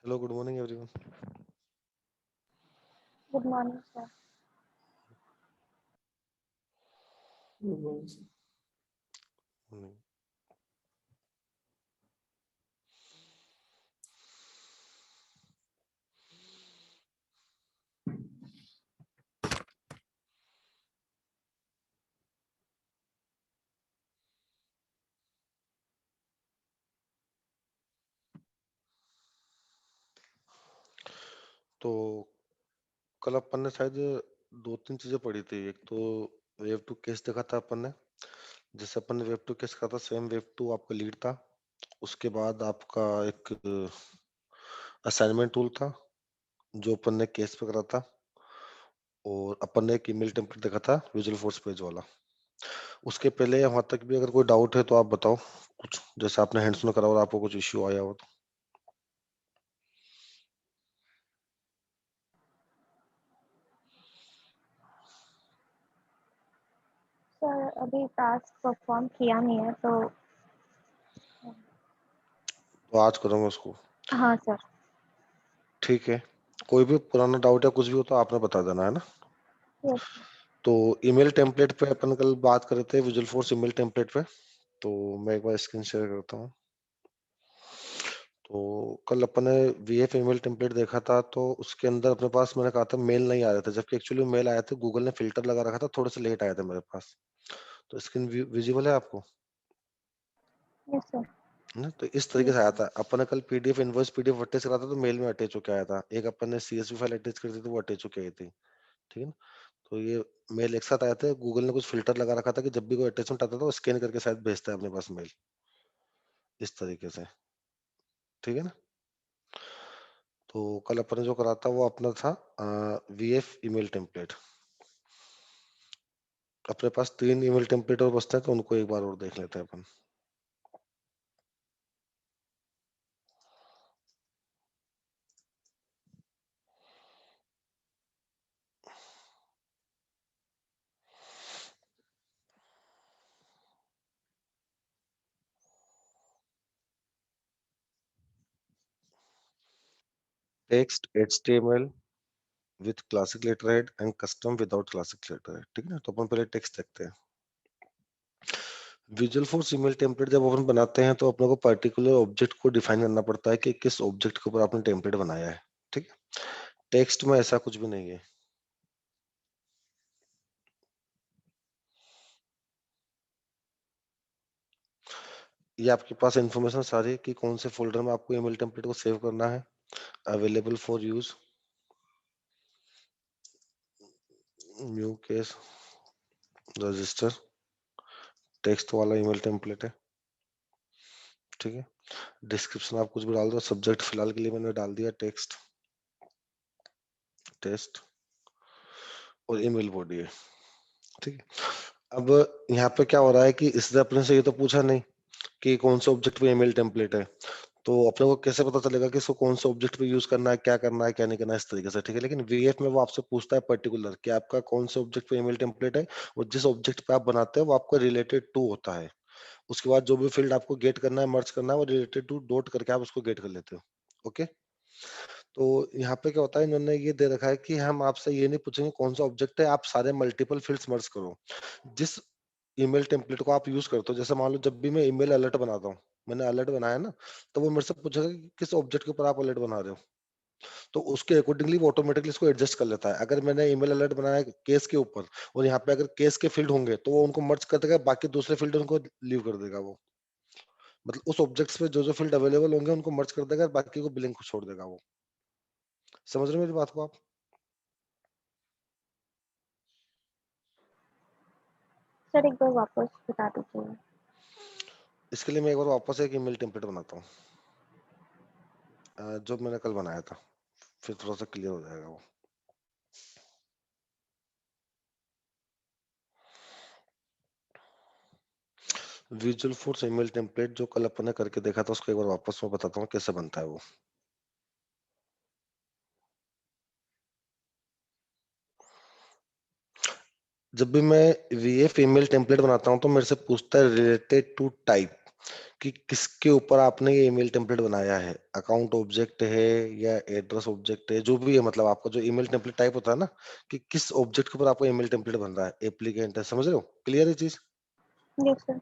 Hello, good morning, everyone. Good morning, sir. Morning. तो कल अपन ने शायद दो तीन चीजें पढ़ी थी। एक तो वेव टू केस देखा था अपन ने। जैसे अपन ने वेव टू केस कहा था, सेम वेव टू आपका लीड था। उसके बाद आपका एक असाइनमेंट टूल था जो अपन ने केस पे करा था। और अपन ने एक ईमेल टेम्पलेट देखा था विजुअल फोर्स पेज वाला। उसके पहले वहां तक भी अगर कोई डाउट है तो आप बताओ कुछ, जैसे आपने हैंड्स में करा और आपको कुछ इश्यू आया हो तो। सर अभी टास्क परफॉर्म किया नहीं है तो आज करूंगा उसको। हाँ सर। ठीक है। कोई भी पुराना डाउट या कुछ भी हो तो आपने बता देना, है ना। यस तो ईमेल टेम्पलेट पे अपन कल बात कर रहे थे, विजुअल फोर्स ईमेल टेम्पलेट पे। तो मैं एक बार स्क्रीन शेयर करता हूँ। तो कल अपन ने वीएफ ईमेल टेम्पलेट देखा था, तो उसके अंदर अपने पास मैंने कहा था मेल नहीं आ रहे थे, जबकि एक्चुअली मेल आया था। गूगल ने फिल्टर लगा रखा था, थोड़े से लेट आया था मेरे पास। तो स्क्रीन विजिबल है आपको, यस सर। है ना। तो इस तरीके से आया था। अपन ने कल पीडीएफ इनवॉइस पीडीएफ अटैच करा था, तो मेल में अटैच होकर आया था। एक अपन ने सीएसवी फाइल अटैच कर दी थी, वो अटैच होकर आई थी। ठीक है ना। तो ये मेल एक साथ आए थे। गूगल ने कुछ फिल्टर लगा रखा था कि जब भी कोई अटैचमेंट आता था वो स्कैन करके शायद भेजता है अपने पास मेल, इस तरीके से। ठीक है ना। तो कल अपन ने जो करा था वो अपना था वीएफ ईमेल टेम्पलेट। अपने पास 3 ईमेल टेम्पलेट और बचते हैं, तो उनको एक बार और देख लेते हैं अपन। Text HTML with classic letterhead and custom without classic letterhead. ठीक है ना। तो अपन पहले टेक्स्ट देखते हैं। विजुअल फोर्स ईमेल टेम्पलेट जब अपन बनाते हैं तो अपने को पर्टिकुलर ऑब्जेक्ट को डिफाइन करना पड़ता है कि किस ऑब्जेक्ट के ऊपर आपने टेम्पलेट बनाया है। ठीक है। टेक्स्ट में ऐसा कुछ भी नहीं है। ये आपके पास इंफॉर्मेशन सारी कि कौन से फोल्डर में आपको ईमेल टेम्पलेट को सेव करना है। Available for use, new case, register, text वाला ईमेल टेम्पलेट है। ठीक है। डिस्क्रिप्शन आप कुछ भी डाल दो। सब्जेक्ट फिलहाल के लिए मैंने डाल दिया टेक्स्ट, टेस्ट, और ईमेल बॉडी है। ठीक है। अब यहाँ पे क्या हो रहा है कि इसने अपने से ये तो पूछा नहीं कि कौन से ऑब्जेक्ट पे ईमेल टेम्पलेट है। तो अपने को कैसे पता चलेगा कि इसको कौन से ऑब्जेक्ट पे यूज करना है क्या नहीं करना है, इस तरीके से। ठीक है। लेकिन वीएफ में वो आपसे पूछता है पर्टिकुलर कि आपका कौन से ऑब्जेक्ट पे ईमेल टेम्पलेट है। और जिस ऑब्जेक्ट पे आप बनाते हैं वो आपका रिलेटेड टू होता है। उसके बाद जो भी फील्ड आपको गेट करना है, मर्ज करना है, वो रिलेटेड टू डॉट करके आप उसको गेट कर लेते हो। ओके। तो यहाँ पे क्या होता है, इन्होंने ये दे रखा है कि हम आपसे ये नहीं पूछेंगे कौन सा ऑब्जेक्ट है, आप सारे मल्टीपल फील्ड्स मर्ज करो। जिस ईमेल टेम्पलेट को आप यूज करते हो, जैसे मान लो जब भी मैं ईमेल अलर्ट बनाता हूँ, मैंने अलर्ट बनाया ना, तो वो मेरे से पूछेगा कि किस ऑब्जेक्ट के ऊपर आप अलर्ट बना रहे हो। तो उसके अकॉर्डिंगली वो ऑटोमेटिकली इसको एडजस्ट कर लेता है। अगर मैंने ईमेल अलर्ट बनाया केस के ऊपर, और यहाँ पे अगर केस के फील्ड होंगे तो वो उनको मर्ज कर देगा, बाकी दूसरे फील्ड उनको लीव कर देगा वो। मतलब उस ऑब्जेक्ट्स पे जो जो फील्ड अवेलेबल होंगे उनको मर्ज कर देगा, बाकी को ब्लैंक छोड़ देगा वो। समझ रहे हो मेरी बात को आप। सर, एक बार वापस बता दीजिए। इसके लिए मैं एक बार वापस एक ईमेल टेम्पलेट बनाता हूँ, जो मैंने कल बनाया था, फिर थोड़ा सा क्लियर हो जाएगा वो। विजुअल फोर्स ईमेल टेम्पलेट जो कल अपन ने करके देखा था, उसको एक बार वापस मैं बताता हूँ कैसे बनता है वो। जब भी मैं वीएफ ईमेल टेम्पलेट बनाता हूँ तो मेरे से पूछता है रिलेटेड टू टाइप। कि किसके ऊपर आपने ये ईमेल टेम्पलेट बनाया है। अकाउंट ऑब्जेक्ट है या एड्रेस ऑब्जेक्ट है, जो भी है, मतलब आपका जो ईमेल टेम्पलेट टाइप होता है ना, कि किस ऑब्जेक्ट के ऊपर आपका ईमेल टेम्पलेट बन रहा है, एप्लीकेंट है, समझ रहे हो? क्लियर है चीज? Yes sir.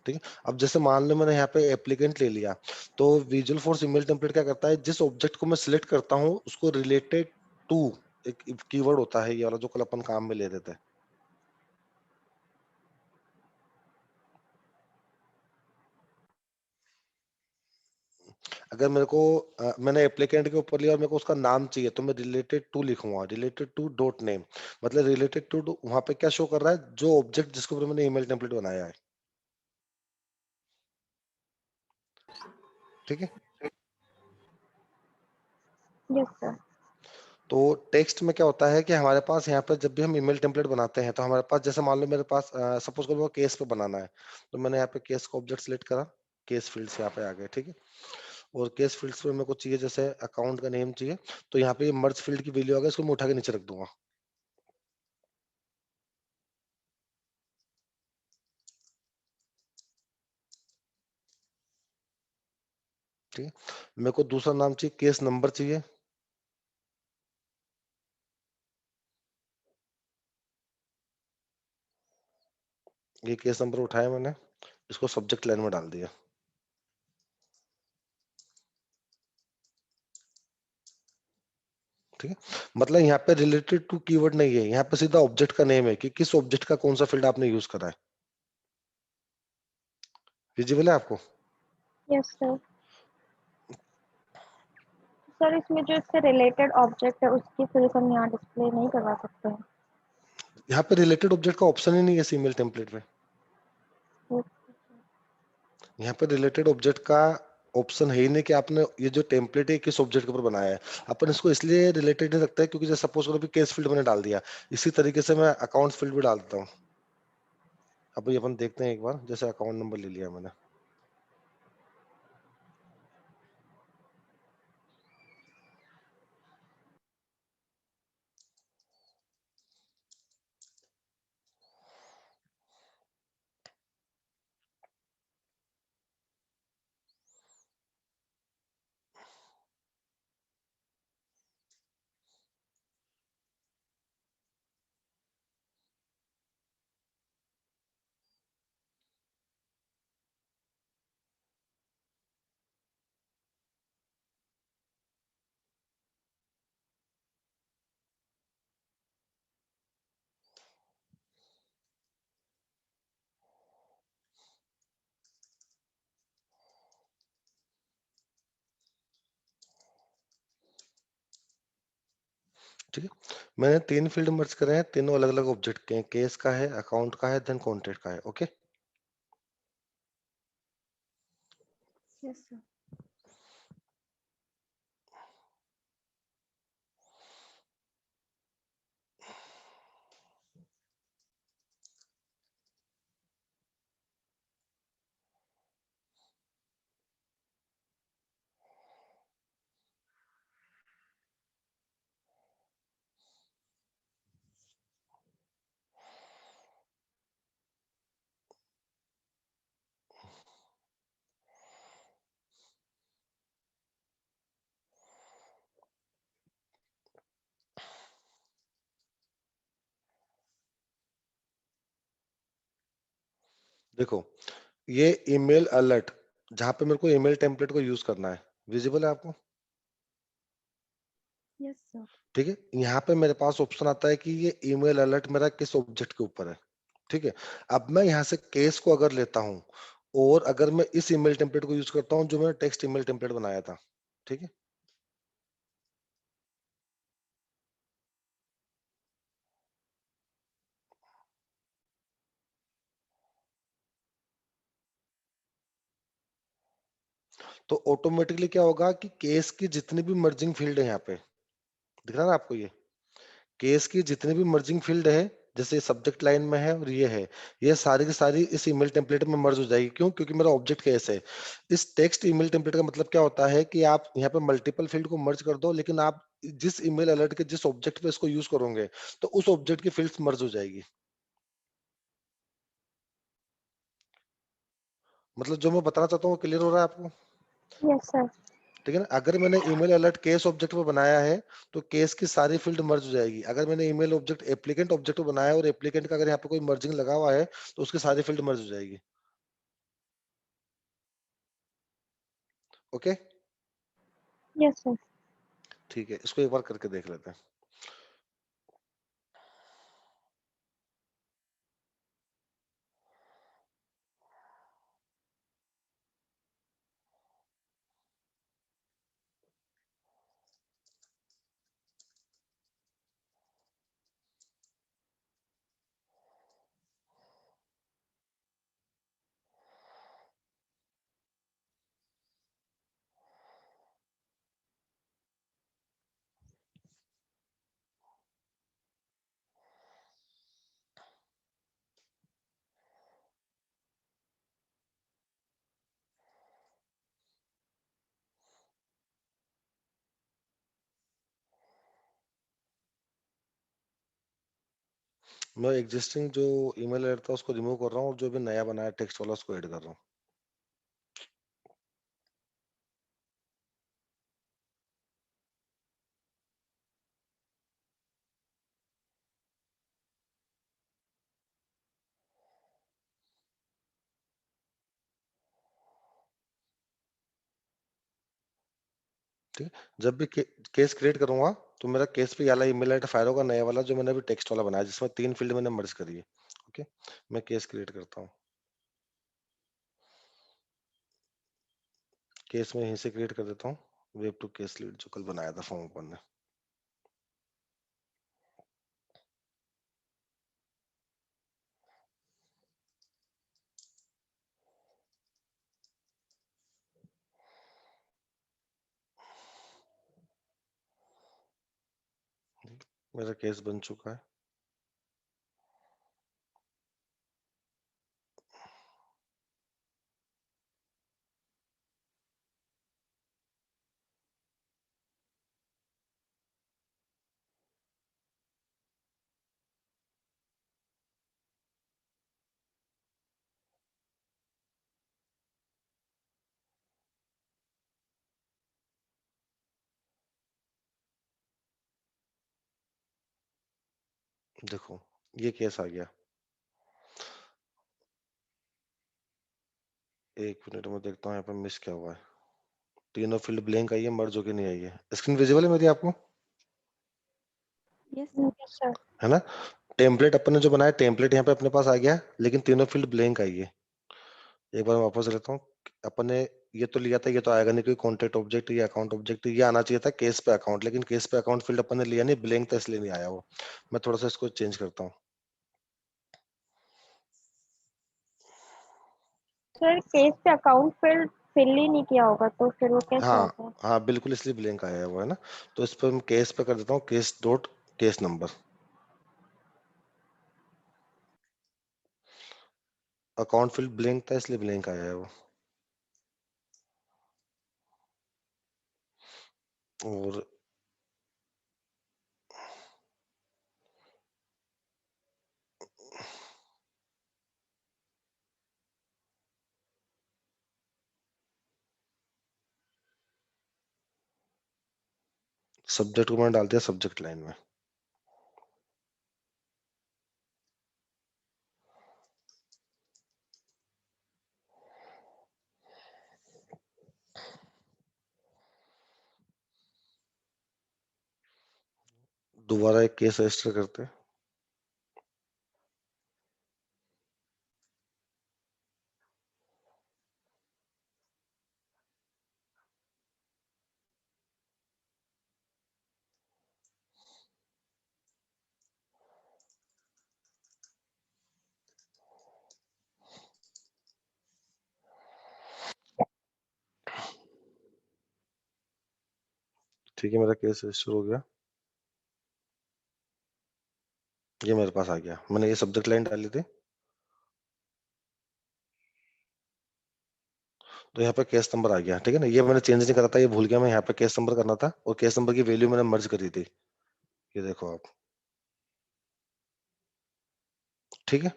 ठीक है। अब जैसे मान लो मैंने यहाँ पे एप्लीकेंट ले लिया, तो विजुअल फोर्स ईमेल टेम्पलेट क्या करता है, जिस ऑब्जेक्ट को मैं सिलेक्ट करता हूँ उसको रिलेटेड टू एक कीवर्ड होता है, ये वाला जो कल अपन काम में ले रहे थे। अगर मेरे को मैंने एप्लीकेंट के ऊपर लिया और मेरे को उसका नाम चाहिए, तो मैं रिलेटेड टू लिखूंगा, रिलेटेड टू डॉट नेम। मतलब रिलेटेड टू वहां पे क्या शो कर रहा है, जो ऑब्जेक्ट जिसके ऊपर मैंने ईमेल टेम्पलेट बनाया है। ठीक है। Yes sir. तो टेक्स्ट में क्या होता है कि हमारे पास यहाँ पर जब भी हम ईमेल टेम्पलेट बनाते हैं, तो हमारे पास जैसे मान लो मेरे पास सपोज करो केस पे बनाना है, तो मैंने यहाँ पे केस का ऑब्जेक्ट सिलेक्ट करा, केस फील्ड्स यहाँ पे आ गए। ठीक है। और केस फील्ड्स में मेरे को चाहिए जैसे अकाउंट का नेम चाहिए, तो यहाँ पे मर्ज फील्ड की वैल्यू आ गई, इसको मैं उठा के नीचे रख दूंगा। ठीक है। मेरे को दूसरा नाम चाहिए, केस नंबर चाहिए, ये केस नंबर उठाया मैंने, इसको सब्जेक्ट लाइन में डाल दिया। ठीक है। मतलब यहाँ पे रिलेटेड टू कीवर्ड नहीं है, यहाँ पे सीधा ऑब्जेक्ट का नेम है कि किस ऑब्जेक्ट का कौन सा फील्ड आपने यूज करा है। विजिबल है आपको? Yes sir. सर इसमें जो इससे रिलेटेड ऑब्जेक्ट है उसकी फील्ड हम यहाँ डिस्प्ले नहीं करवा सकते हैं। यहाँ पे रिलेटेड ऑब्जेक्ट का ऑप्शन ही नहीं है ईमेल टेम्पलेट में। यस। यहाँ पे रिलेटेड ऑब्जेक्ट का ऑप्शन है ही नहीं कि आपने ये जो टेम्पलेट है किस ऑब्जेक्ट के ऊपर बनाया है। अपन इसको इसलिए रिलेटेड नहीं रखता है क्योंकि जैसे सपोज करो अभी केस फील्ड मैंने डाल दिया, इसी तरीके से मैं अकाउंट फील्ड भी डाल देता हूँ। अब ये अपन देखते हैं एक बार, जैसे अकाउंट नंबर ले लिया मैंने। ठीक है। मैंने तीन फील्ड मर्ज करे हैं, तीनों अलग अलग ऑब्जेक्ट के हैं, केस का है, अकाउंट का है, देन कॉन्टेक्ट का है। ओके। Yes sir. देखो, ये ईमेल अलर्ट, जहां पे मेरे को ईमेल टेम्पलेट को यूज करना है, विजिबल है आपको? Yes sir. ठीक है। यहाँ पे मेरे पास ऑप्शन आता है कि ये ईमेल अलर्ट मेरा किस ऑब्जेक्ट के ऊपर है। ठीक है। अब मैं यहाँ से केस को अगर लेता हूँ और अगर मैं इस ईमेल टेम्पलेट को यूज करता हूँ जो मैंने टेक्स्ट ईमेल टेम्पलेट बनाया था। ठीक है। तो ऑटोमेटिकली क्या होगा कि केस की जितनी भी मर्जिंग फील्ड है यहाँ पे, दिख रहा है ना आपको, ये केस की जितनी भी मर्जिंग फील्ड है, जैसे सब्जेक्ट लाइन में है और ये सारी की सारी इस ईमेल टेम्पलेट में मर्ज हो जाएगी। क्यों? क्योंकि मेरा ऑब्जेक्ट केस है। इस टेक्स्ट ईमेल टेम्पलेट का मतलब क्या होता है कि आप यहाँ पे मल्टीपल फील्ड को मर्ज कर दो, लेकिन आप जिस ईमेल अलर्ट के जिस ऑब्जेक्ट पे इसको यूज करोगे, तो उस ऑब्जेक्ट की फील्ड्स मर्ज हो जाएगी। मतलब जो मैं बताना चाहता हूँ क्लियर हो रहा है आपको? Yes sir. ठीक है ना? अगर मैंने ईमेल अलर्ट केस ऑब्जेक्ट पे बनाया है तो केस की सारी फील्ड मर्ज हो जाएगी। अगर मैंने ईमेल ऑब्जेक्ट एप्लीकेंट ऑब्जेक्ट पे बनाया है और एप्लीकेंट का अगर यहाँ पे कोई मर्जिंग लगा हुआ है तो उसकी सारी फील्ड मर्ज हो जाएगी। Okay, yes sir. ठीक है, इसको एक बार करके देख लेते हैं। मैं एग्जिस्टिंग जो ईमेल अलर्ट था उसको रिमूव कर रहा हूँ और जो भी नया बनाया टेक्स्ट वाला उसको ऐड कर रहा हूँ। ठीक है, जब भी केस क्रिएट करूंगा तो मेरा केस पे ये वाला ईमेल अलर्ट फायर होगा, नया वाला जो मैंने अभी टेक्स्ट वाला बनाया जिसमें 3 फील्ड मैंने मर्ज करी है। ओके, मैं केस क्रिएट करता हूँ। केस में यहीं से क्रिएट कर देता हूँ, वेब टू केस लीड जो कल बनाया था फॉर्म ओपन ने। मेरा केस बन चुका है। देखो, ये केस आ गया। एक मिनट में देखता हूँ यहाँ पे मिस क्या हुआ है। तीनों फील्ड ब्लैंक आई है, मर्ज होके नहीं आई है। स्क्रीन विजिबल है मेरी आपको? Yes sir. Yes sir. है ना? टेम्पलेट अपन ने जो बनाया, टेम्पलेट यहाँ पे अपने पास आ गया, लेकिन तीनों फील्ड ब्लैंक आई है। एक बार मैं वापस लेता हूँ। अपन ने ये तो लिया था, ये तो आएगा नहीं, कोई कॉन्टेक्ट ऑब्जेक्ट या अकाउंट ऑब्जेक्ट ये आना चाहिए था केस पे अकाउंट, लेकिन केस पे अकाउंट फील्ड अपन ने लिया नहीं, ब्लैंक था इसलिए नहीं आया वो। मैं थोड़ा सा इसको चेंज करता हूँ। सर केस पे अकाउंट फिल ही नहीं किया होगा तो फिर वो कैसे हाँ आता है? हाँ, बिल्कुल, इसलिए ब्लैंक आया है वो, है ना? तो इस पर मैं केस पे कर देता हूँ, case dot case number. Account field blank था इसलिए ब्लैंक आया है वो। और सब्जेक्ट को मैंने डाल दिया सब्जेक्ट लाइन में। दोबारा एक केस रजिस्टर करते हैं। ठीक है, मेरा केस रजिस्टर हो गया। ये मेरे पास आ गया, मैंने ये सब्जेक्ट लाइन डाली थी। तो यहाँ पे केस नंबर आ गया, ठीक है ना? ये मैंने चेंज नहीं करा था, ये भूल गया मैं, यहाँ पे केस नंबर करना था और केस नंबर की वैल्यू मैंने मर्ज करी थी। ये देखो आप, ठीक है?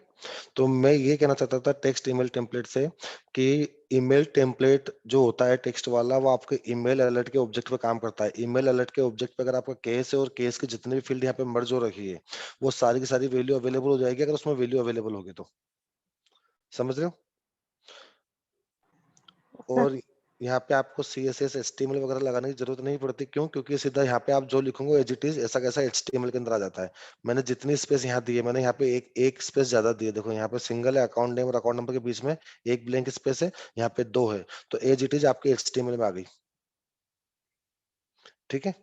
तो मैं ये कहना चाहता था टेक्स्ट ईमेल टेम्पलेट से कि ईमेल टेम्पलेट जो होता है टेक्स्ट वाला वो आपके ईमेल अलर्ट के ऑब्जेक्ट पे काम करता है। ईमेल अलर्ट के ऑब्जेक्ट पे अगर आपका केस है और केस के जितने भी फील्ड यहाँ पे मर्ज हो रखी है, वो सारी की सारी वैल्यू अवेलेबल हो जाएगी अगर उसमें वैल्यू अवेलेबल होगी तो। समझ रहे हो? सर। और यहाँ पे आपको सीएसएस, एचटीएमएल वगैरह लगाने की जरूरत नहीं पड़ती। क्यों? क्योंकि सीधा यहाँ पे आप जो लिखोगे एज इट इज ऐसा कैसा एचटीएमएल के अंदर आ जाता है। मैंने जितनी स्पेस यहाँ दी है मैंने यहाँ पे एक एक स्पेस ज्यादा दी है। देखो यहाँ पे सिंगल है, अकाउंट नेम और अकाउंट नंबर के बीच में एक ब्लैंक स्पेस है, यहाँ पे दो है, तो एज इट इज आपके एचटीएमएल में आ गई। ठीक है?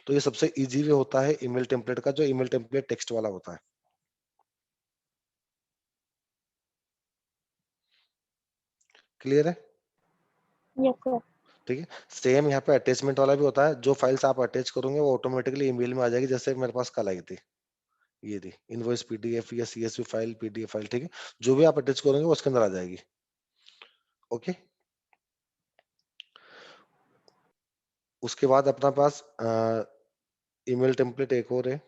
तो ये सबसे इजी वे होता है ईमेल टेम्पलेट का, जो ईमेल टेम्पलेट टेक्स्ट वाला होता है। क्लियर है? Yes sir. ठीक है? सेम यहाँ पे अटैचमेंट वाला भी होता है। जो फाइल्स आप अटैच करोगे वो ऑटोमेटिकली ईमेल में आ जाएगी। जैसे मेरे पास कल आई थी, ये थी इनवॉइस पीडीएफ या सीएसवी फाइल, पीडीएफ फाइल। ठीक है? जो भी आप अटैच करेंगे वो उसके अंदर आ जाएगी। ओके? उसके बाद अपना पास ईमेल टेम्पलेट एक और है।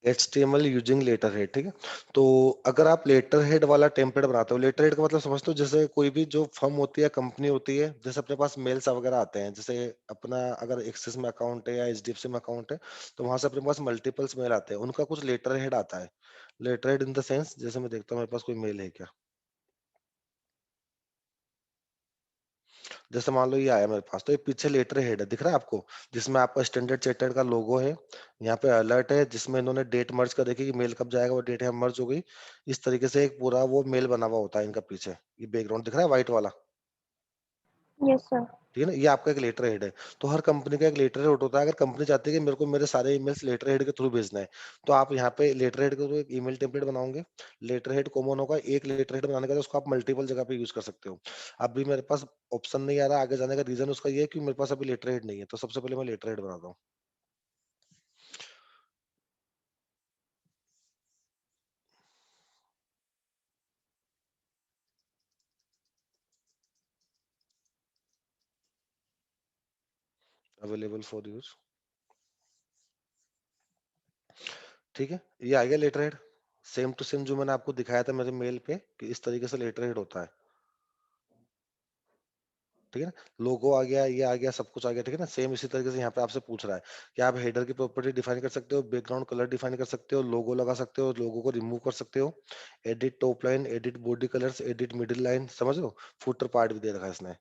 HTML using letterhead. ठीक है? तो अगर आप लेटर हेड वाला टेम्पलेट बनाते हो, लेटर हेड का मतलब समझते हो, जैसे कोई भी जो फर्म होती है, कंपनी होती है, जैसे अपने पास मेल्स वगैरह आते हैं, जैसे अपना अगर एक्सिस में अकाउंट है या एचडीएफसी में अकाउंट है, तो वहां से अपने पास मल्टीपल्स मेल आते हैं, उनका कुछ लेटर हेड आता है। Letterhead in the sense, जैसे मैं देखता हूँ मेरे पास कोई मेल है क्या। जैसे मान लो ये आया मेरे पास, तो ये पीछे लेटर हेड है, दिख रहा है आपको, जिसमें आपका स्टैंडर्ड चैटर्ड का लोगो है। यहाँ पे अलर्ट है जिसमें इन्होंने डेट मर्ज कर देखी कि मेल कब जाएगा, वो डेट यहाँ मर्ज हो गई। इस तरीके से एक पूरा वो मेल बना हुआ होता है इनका पीछे। ये बैकग्राउंड दिख रहा है व्हाइट वाला। Yes sir. ठीक है ना? ये आपका एक लेटर हेड है। तो हर कंपनी का एक लेटर हेड होता है। अगर कंपनी चाहती है कि मेरे को मेरे सारे ईमेल्स लेटर हेड के थ्रू भेजना है, तो आप यहाँ पे लेटर हेड के थ्रू एक ईमेल टेम्पलेट बनाओगे। लेटर हेड कॉमन होगा। एक लेटर हेड बनाने का तो उसको आप मल्टीपल जगह पे यूज कर सकते हो। अभी मेरे पास ऑप्शन नहीं आ रहा आगे जाने का, रीजन उसका ये है कि मेरे पास अभी लेटर हेड नहीं है। तो सबसे पहले मैं लेटर हेड बनाता हूँ। Available for use. ठीक है? ये आ गया letter head. Same to same जो मैंने आपको दिखाया था मेरे मेल पे कि इस तरीके से लेटर हेड होता है। ठीक है ना? लोगो आ गया, ये आ गया, सब कुछ आ गया। ठीक है ना? सेम इसी तरीके से यहाँ पे आपसे पूछ रहा है कि आप हेडर की प्रॉपर्टी डिफाइन कर सकते हो, बैकग्राउंड कलर डिफाइन कर सकते हो, लोगो लगा सकते हो, लोगो को रिमूव कर सकते हो, edit top line, edit body colours, edit middle line, समझ लो, फुटर पार्ट भी दे रखा है इसने।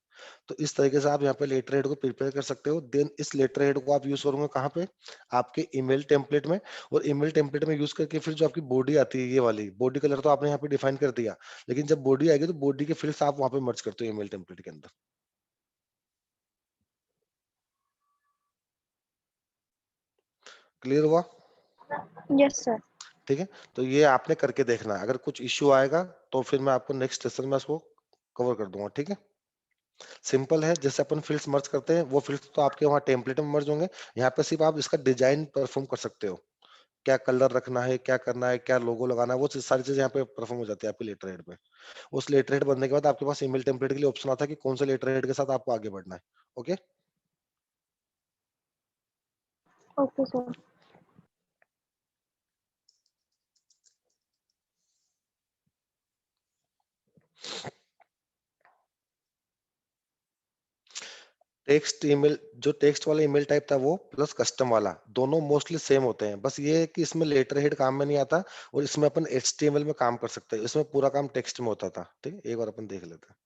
तो इस तरीके से आप यहाँ पे लेटर हेड को प्रिपेयर कर सकते हो। देन इस लेटर हेड को आप यूज करोगे कहाँ पे? आपके ईमेल टेम्पलेट में। और ईमेल टेम्पलेट में यूज करके फिर जो आपकी बॉडी आती है, ये वाली बॉडी कलर तो आपने यहाँ पे डिफाइन कर दिया, लेकिन जब बॉडी आएगी तो बॉडी के फिल्स आप वहां पे मर्ज करते हो ईमेल टेम्पलेट के अंदर। क्लियर हुआ? Yes sir. ठीक है? तो ये आपने करके देखना है। अगर कुछ इश्यू आएगा तो फिर मैं आपको नेक्स्ट सेशन में उसको कवर कर दूंगा। ठीक है? सिंपल है। जैसे अपन फील्ड्स मर्ज करते हैं, वो फील्ड्स तो आपके वहाँ टेम्पलेट में मर्ज होंगे। यहाँ पे सिर्फ आप इसका डिजाइन परफॉर्म कर सकते हो। क्या कलर रखना है, क्या करना है, क्या लोगो लगाना है, वो सारी चीजें यहाँ पे परफॉर्म हो जाती है आपके लेटर हेड पे। उस लेटर हेड बनने के बाद आपके पास ईमेल टेम्पलेट के लिए ऑप्शन आता है कि कौन से लेटर हेड के साथ आपको आगे बढ़ना है। Okay? Okay sir. Text email, जो टेक्स्ट वाला ईमेल टाइप था वो प्लस कस्टम वाला, दोनों मोस्टली सेम होते हैं। बस ये है कि इसमें लेटर हेड काम में नहीं आता और इसमें अपन एचटीएमएल में काम कर सकते हैं। इसमें पूरा काम टेक्स्ट में होता था। ठीक है? एक बार अपन देख लेते हैं।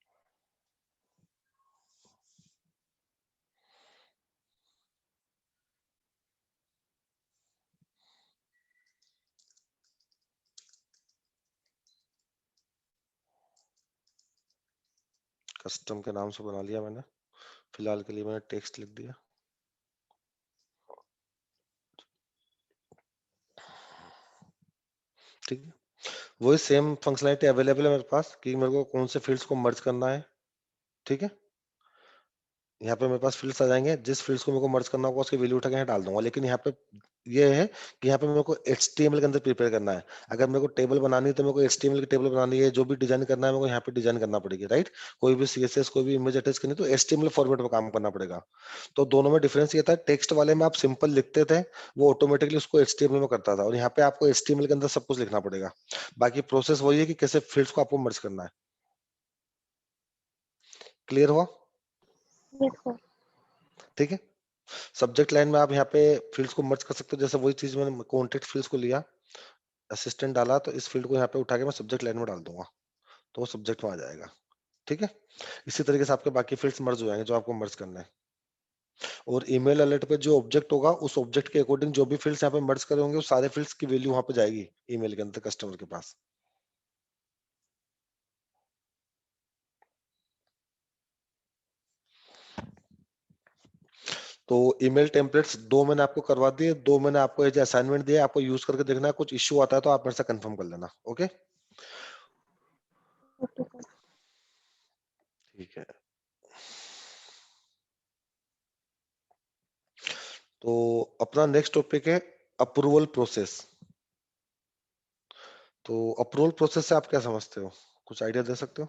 कस्टम के नाम से बना लिया मैंने। फिलहाल के लिए मैंने टेक्स्ट लिख दिया। ठीक है? वही सेम फंक्शनलिटी अवेलेबल है मेरे पास कि मेरे को कौन से फील्ड्स को मर्ज करना है। ठीक है? यहाँ पे मेरे पास फील्ड्स आ जाएंगे, जिस फील्ड्स को मेरे को मर्ज करना होगा उसकी वैल्यू उठा के यहाँ डाल दूंगा। लेकिन यहाँ पे ये है कि यहाँ पे मेरे को HTML के अंदर प्रिपेयर करना है। अगर मेरे को टेबल बनानी है तो मेरे को HTML की टेबल बनानी है, जो भी डिजाइन करना है मेरे को यहाँ पे डिजाइन करना पड़ेगी, राइट। कोई भी CSS कोई भी इमेज अटैच करनी है तो HTML फॉर्मेट में काम करना पड़ेगा। तो दोनों में डिफरेंस ये था, टेक्स्ट वाले में आप सिंपल लिखते थे, वो ऑटोमेटिकली उसको HTML में करता था, और यहाँ पे आपको HTML के अंदर सब कुछ लिखना पड़ेगा। बाकी प्रोसेस वही है कि कैसे फील्ड्स को आपको मर्ज करना है। क्लियर हुआ? Yes sir. ठीक है। सब्जेक्ट लाइन में आप यहाँ पे फील्ड्स को मर्ज कर सकते हो, जैसे वही चीज मैंने कॉन्टेक्ट फील्ड्स को लिया, असिस्टेंट डाला, तो इस फील्ड को यहाँ पे उठा के मैं सब्जेक्ट लाइन में डाल दूंगा, तो वो सब्जेक्ट में आ जाएगा। ठीक है। इसी तरीके से आपके बाकी फील्ड्स मर्ज हो जाएंगे जो आपको मर्ज करना है। और ईमेल अलर्ट पे जो ऑब्जेक्ट होगा उस ऑब्जेक्ट के अकॉर्डिंग जो भी फील्ड्स यहाँ पे मर्ज करे होंगे, वो सारे फील्ड्स की वैल्यू वहां पे जाएगी ईमेल के अंदर कस्टमर के पास। तो ईमेल टेम्पलेट्स दो मैंने आपको करवा दिए, दो मैंने आपको एज असाइनमेंट दिया, आपको यूज करके देखना है, कुछ इश्यू आता है तो आप मेरे से कंफर्म कर लेना। ओके। Okay sir. ठीक है। तो अपना नेक्स्ट टॉपिक है अप्रूवल प्रोसेस। तो अप्रूवल प्रोसेस से आप क्या समझते हो, कुछ आइडिया दे सकते हो?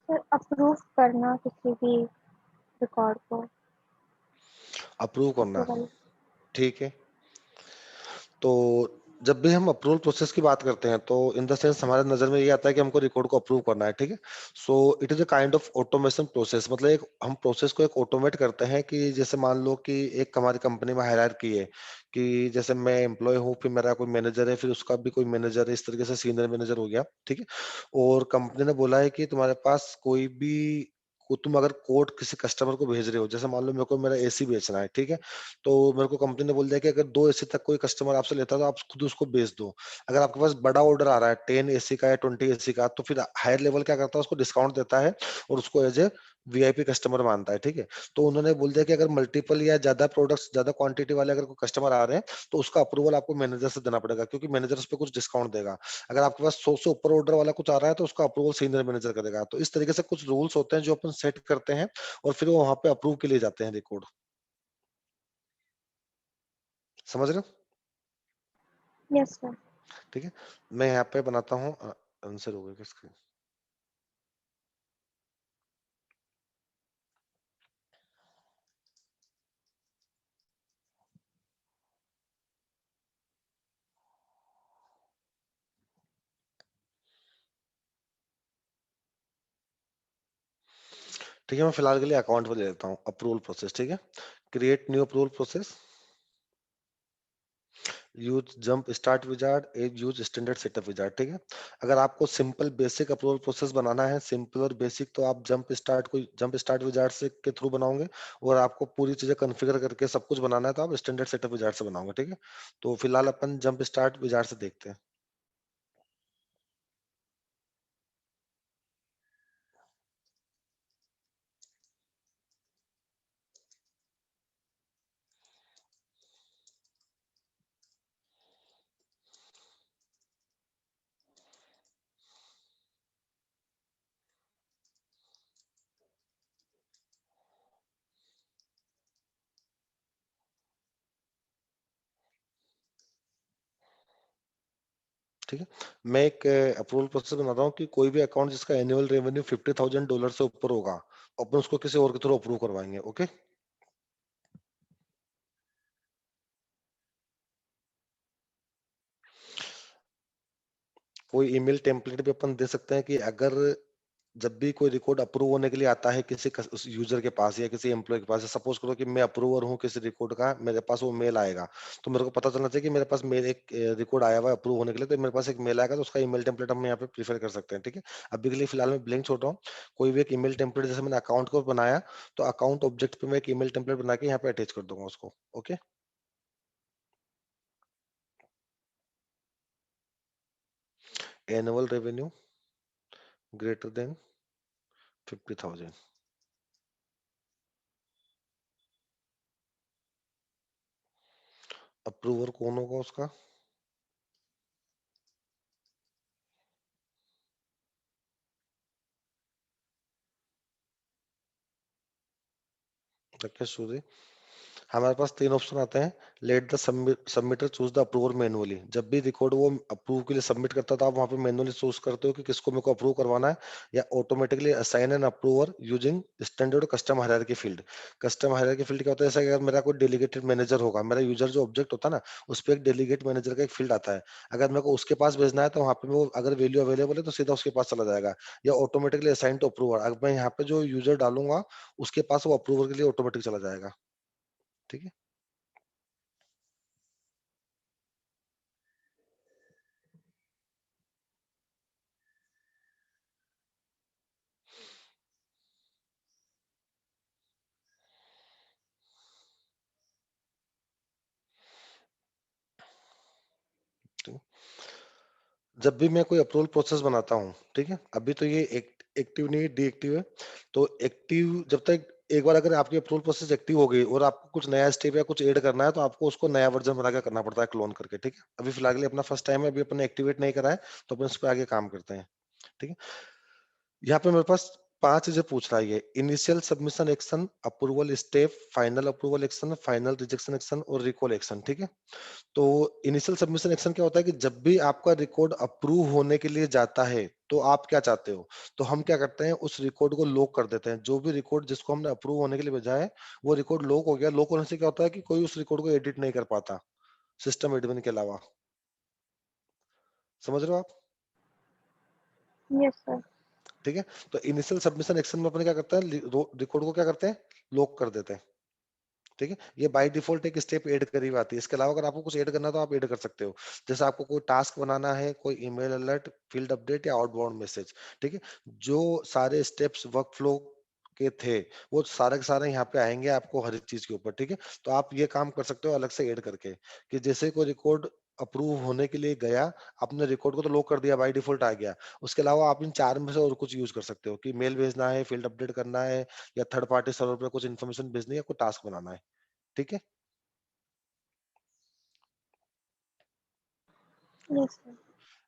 सर अप्रूव करना किसी भी रिकॉर्ड को, अप्रूव करना। अप्रूवल। ठीक है। तो जब भी हम अप्रूवल प्रोसेस की बात करते हैं तो इन द सेंस हमारे नजर में ये आता है कि हमको रिकॉर्ड को अप्रूव करना है। ठीक है। So it is a kind of automation process, मतलब एक हम प्रोसेस को एक ऑटोमेट करते हैं कि जैसे मान लो कि एक हमारी कंपनी में हायरार्की है कि जैसे मैं एम्प्लॉय हूँ, फिर मेरा कोई मैनेजर है, फिर उसका भी कोई मैनेजर है, इस तरीके से सीनियर मैनेजर हो गया। ठीक है। और कंपनी ने बोला है कि तुम्हारे पास कोई भी तुम अगर कोड किसी कस्टमर को भेज रहे हो, जैसे मान लो मेरे को मेरा AC बेचना है, ठीक है, तो मेरे को कंपनी ने बोल दिया कि अगर 2 AC तक कोई कस्टमर आपसे लेता है तो आप खुद उसको बेच दो। अगर आपके पास बड़ा ऑर्डर आ रहा है 10 AC का या 20 AC का, तो फिर हायर लेवल क्या करता है, उसको डिस्काउंट देता है और उसको एज ए VIP कस्टमर मानता है। ठीक है। तो उन्होंने बोल दिया कि अगर मल्टीपल या ज्यादा प्रोडक्ट्स ज्यादा क्वांटिटी वाले अगर कोई कस्टमर आ रहे हैं तो उसका अप्रूवल आपको मैनेजर से देना पड़ेगा, क्योंकि मैनेजर उस पर कुछ डिस्काउंट देगा। अगर आपके पास 100 से ऊपर ऑर्डर वाला कुछ आ रहा है तो उसका अप्रूवल सीनियर मैनेजर करेगा। तो इस तरीके से कुछ रूल्स होते हैं जो अपन सेट करते हैं और फिर वो वहां पे अप्रूव के लिए जाते हैं रिकॉर्ड। समझ रहे हो? Yes sir. ठीक है। मैं यहाँ पे बनाता हूँ आंसर हो गया किसका। ठीक है, मैं फिलहाल के लिए अकाउंट पे ले लेता हूँ अप्रूवल प्रोसेस। ठीक है। Create new approval process, use jump start wizard, as use standard setup wizard. ठीक है। अगर आपको सिंपल बेसिक अप्रूवल प्रोसेस बनाना है, सिंपल और बेसिक, तो आप जंप स्टार्ट विजार्ड से के थ्रू बनाओगे। और आपको पूरी चीजें कॉन्फ़िगर करके सब कुछ बनाना है तो आप स्टैंडर्ड सेटअप विजार्ड से बनाओगे। ठीक है। तो फिलहाल अपन जंप स्टार्ट विजार्ड से देखते हैं। ठीक है। मैं एक अप्रूवल प्रोसेस बना रहा हूँ कि कोई भी अकाउंट जिसका एनुअल रेवेन्यू $50,000 से ऊपर होगा, अपन उसको किसी और के थ्रू अप्रूव करवाएंगे। ओके। कोई ईमेल टेम्पलेट भी अपन दे सकते हैं कि अगर जब भी कोई रिकॉर्ड अप्रूव होने के लिए आता है किसी उस यूजर के पास या किसी एम्प्लॉय के पास, सपोज करो कि मैं अप्रूवर हूँ किसी रिकॉर्ड का, मेरे पास वो मेल आएगा, तो मेरे को पता चलना चाहिए कि मेरे पास मेल एक रिकॉर्ड आया हुआ है अप्रूव होने के लिए, तो मेरे पास एक मेल आएगा, तो उसका ईमेल टेम्पलेट हम यहाँ पे प्रीफर कर सकते हैं। ठीक है। अभी के लिए फिलहाल मैं ब्लैंक छोड़ रहा हूँ। कोई भी एक ईमेल टेम्पलेट, जैसे मैंने अकाउंट को बनाया, तो अकाउंट ऑब्जेक्ट पे मैं एक ईमेल टेम्पलेट बना के यहाँ पे अटैच कर दूंगा उसको। Okay. Annual revenue greater than 50,000। Approver कौन होगा उसका? राकेश सूरी, हमारे पास 3 ऑप्शन आते हैं। Let the सबमिटर choose the approver manually. जब भी रिकॉर्ड वो अप्रूव के लिए सबमिट करता है तो आप वहां पे मैनुअली चूज करते हो कि किसको मेरे को अप्रूव करवाना है, या automatically assign an approver using standard custom hierarchy field. Custom hierarchy field क्या होता है, जैसे कि अगर मेरा कोई डेलीगेटेड मैनेजर होगा, मेरा यूजर जो ऑब्जेक्ट होता है ना, उस पे एक डेलीगेट मैनेजर का एक फील्ड आता है। अगर मेरे को उसके पास भेजना है तो वहां पे वो अगर वैल्यू अवेलेबल है तो सीधा उसके पास चला जाएगा, या ऑटोमेटिकली असाइन टू अप्रूवर। अगर मैं यहाँ पे जो यूजर डालूंगा उसके पास वो अप्रूवर के लिए ऑटोमेटिक चला जाएगा। ठीक है। ठीक है? जब भी मैं कोई अप्रूवल प्रोसेस बनाता हूँ, ठीक है, अभी तो ये एक्टिव नहीं है, डीएक्टिव है। तो एक्टिव जब तक, एक बार अगर आपकी अप्रूवल प्रोसेस एक्टिव हो गई और आपको कुछ नया स्टेप या कुछ ऐड करना है तो आपको उसको नया वर्जन बना के करना पड़ता है, क्लोन करके। ठीक है, अभी फिलहाल के लिए अपना फर्स्ट टाइम है, अभी अपन एक्टिवेट नहीं करा है, तो अपन उस पर आगे काम करते हैं। ठीक है, यहाँ पे मेरे पास 5 चीजें पूछ रहा है ये। Initial submission action, approval step, final approval action, final rejection action और रिकॉल एक्शन। ठीक है, तो इनिशियल सबमिशन एक्शन क्या होता है कि जब भी आपका रिकॉर्ड अप्रूव होने के लिए जाता है तो आप क्या चाहते हो, तो हम क्या करते हैं, उस रिकॉर्ड को लॉक कर देते हैं। जो भी रिकॉर्ड जिसको हमने अप्रूव होने के लिए भेजा है वो रिकॉर्ड लॉक हो गया। लॉक होने से क्या होता है कि कोई उस रिकॉर्ड को एडिट नहीं कर पाता, सिस्टम एडमिन के अलावा। समझ रहे हो आप? Yes sir. ठीक है, तो इनिशियल सबमिशन एक्शन में अपन क्या करते हैं, रिकॉर्ड को क्या करते हैं, लॉक कर देते हैं। ठीक है, ये बाय डिफॉल्ट एक स्टेप ऐड करी हुई आती है। इसके अलावा अगर आपको कुछ ऐड करना है तो आप ऐड कर सकते हो। जैसे आपको कोई टास्क बनाना है, कोई ईमेल अलर्ट, फील्ड अपडेट या आउटबाउंड मैसेज। ठीक है, जो सारे स्टेप्स वर्क फ्लो के थे वो सारे के सारे यहाँ पे आएंगे आपको हर एक चीज के ऊपर। ठीक है, तो आप ये काम कर सकते हो अलग से ऐड करके, कि जैसे कोई रिकॉर्ड अप्रूव होने के लिए गया, आपने रिकॉर्ड को तो लॉक कर दिया, बाय डिफॉल्ट आ गया। उसके अलावा आप इन 4 में से और कुछ यूज कर सकते हो, कि मेल भेजना है, फील्ड अपडेट करना है, या थर्ड पार्टी सर्वर पे कुछ इन्फॉर्मेशन भेजनी है, कोई टास्क बनाना है। ठीक है, यस सर।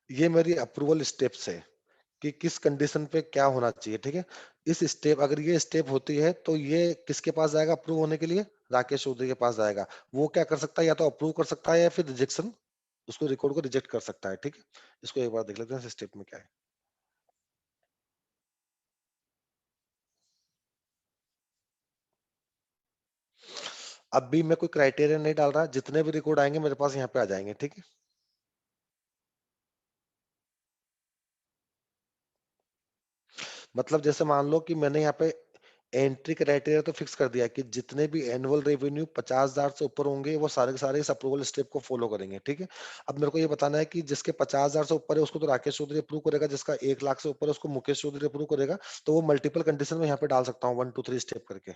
ये मेरी अप्रूवल स्टेप्स है कि किस कंडीशन पे क्या होना चाहिए। ठीक है, इस स्टेप, अगर ये स्टेप होती है तो ये किसके पास जाएगा अप्रूव होने के लिए, राकेश चौधरी के पास जाएगा। वो क्या कर सकता है, या तो अप्रूव कर सकता है या फिर रिजेक्शन, उसको रिकॉर्ड को रिजेक्ट कर सकता है। ठीक है, इसको एक बार देख लेते हैं स्टेप में क्या है। अब भी मैं कोई क्राइटेरिया नहीं डाल रहा, जितने भी रिकॉर्ड आएंगे मेरे पास यहाँ पे आ जाएंगे। ठीक है, मतलब जैसे मान लो कि मैंने यहाँ पे एंट्री क्राइटेरिया तो फिक्स कर दिया कि जितने भी एनुअल रेवेन्यू 50,000 से ऊपर होंगे वो सारे के सारे इस अप्रूवल स्टेप को फॉलो करेंगे। ठीक है, अब मेरे को ये बताना है कि जिसके 50,000 से ऊपर है उसको तो राकेश चौधरी अप्रूव करेगा, जिसका 1 लाख से ऊपर है उसको मुकेश चौधरी अप्रूव करेगा। तो वो मल्टीपल कंडीशन में यहाँ पे डाल सकता हूँ, 1 2 3 स्टेप करके।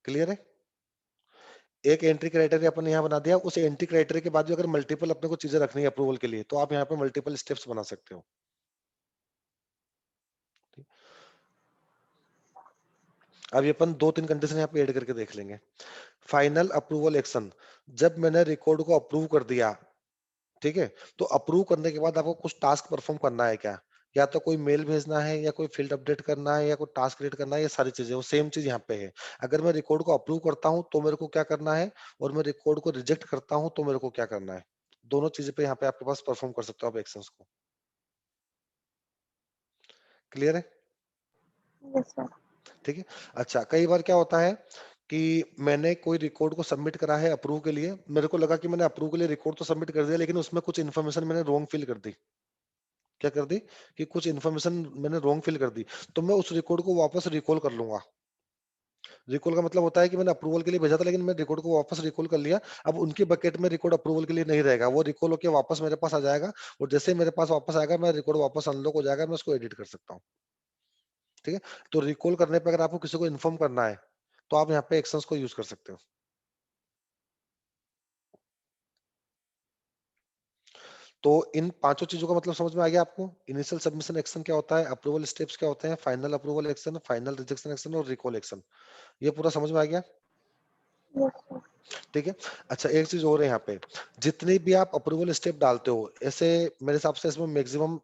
क्लियर है? एक एंट्री क्राइटेरिया अपन ने यहाँ बना दिया, उस एंट्री क्राइटेरिया के बाद भी अगर मल्टीपल अपने को चीजें रखनी है अप्रूवल के लिए तो आप यहाँ पे मल्टीपल स्टेप्स बना सकते हो। अब ये अपन 2 3 कंडीशन यहाँ पे ऐड करके देख लेंगे। फाइनल अप्रूवल एक्शन, जब मैंने रिकॉर्ड को अप्रूव कर दिया, ठीक है, तो अप्रूव करने के बाद आपको कुछ टास्क परफॉर्म करना है क्या, या तो कोई मेल भेजना है, या कोई फील्ड अपडेट करना है, या कोई टास्क क्रिएट करना है, ये सारी चीजें वो सेम चीज यहाँ पे है। अगर मैं रिकॉर्ड को अप्रूव करता हूँ तो मेरे को क्या करना है, और मैं रिकॉर्ड को रिजेक्ट करता हूँ तो मेरे को क्या करना है, दोनों चीजें पे यहाँ पे आपके पास परफॉर्म कर सकते हो आप एक्शंस को। क्लियर है? Yes sir. ठीक है, अच्छा, कई बार क्या होता है कि मैंने कोई रिकॉर्ड को सबमिट करा है अप्रूव के लिए, मेरे को लगा कि मैंने अप्रूव के लिए रिकॉर्ड तो सबमिट कर दिया लेकिन उसमें कुछ इन्फॉर्मेशन मैंने रॉन्ग फिल कर दी। क्या कर दी, कि कुछ इन्फॉर्मेशन मैंने रॉन्ग फिल कर दी, तो मैं उस रिकॉर्ड को वापस रिकॉल कर लूंगा। रिकॉल का मतलब होता है कि मैंने अप्रूवल के लिए भेजा था लेकिन मैं रिकॉर्ड को वापस रिकॉल कर लिया। अब उनके बकेट में रिकॉर्ड अप्रूवल के लिए नहीं रहेगा, वो रिकॉल होकर वापस मेरे पास आ जाएगा, और जैसे ही मेरे पास वापस आएगा मैं रिकॉर्ड वापस अनलॉक हो जाएगा, मैं उसको एडिट कर सकता हूँ। ठीक है, तो रिकॉल करने पे अगर आपको किसी को इन्फॉर्म करना है तो आप यहाँ पे एक्शंस को यूज कर सकते हो। तो इन पांचों चीजों का मतलब समझ में आ गया आपको? इनिशियल सबमिशन एक्शन क्या होता है, अप्रूवल स्टेप्स क्या होते हैं, final approval action, final rejection action और रिकॉल एक्शन। ये पूरा समझ में आ गया? Yes sir. ठीक है, अच्छा, एक चीज और है यहाँ पे, जितनी भी आप अप्रूवल स्टेप डालते हो, ऐसे मेरे हिसाब से इसमें मैक्सिमम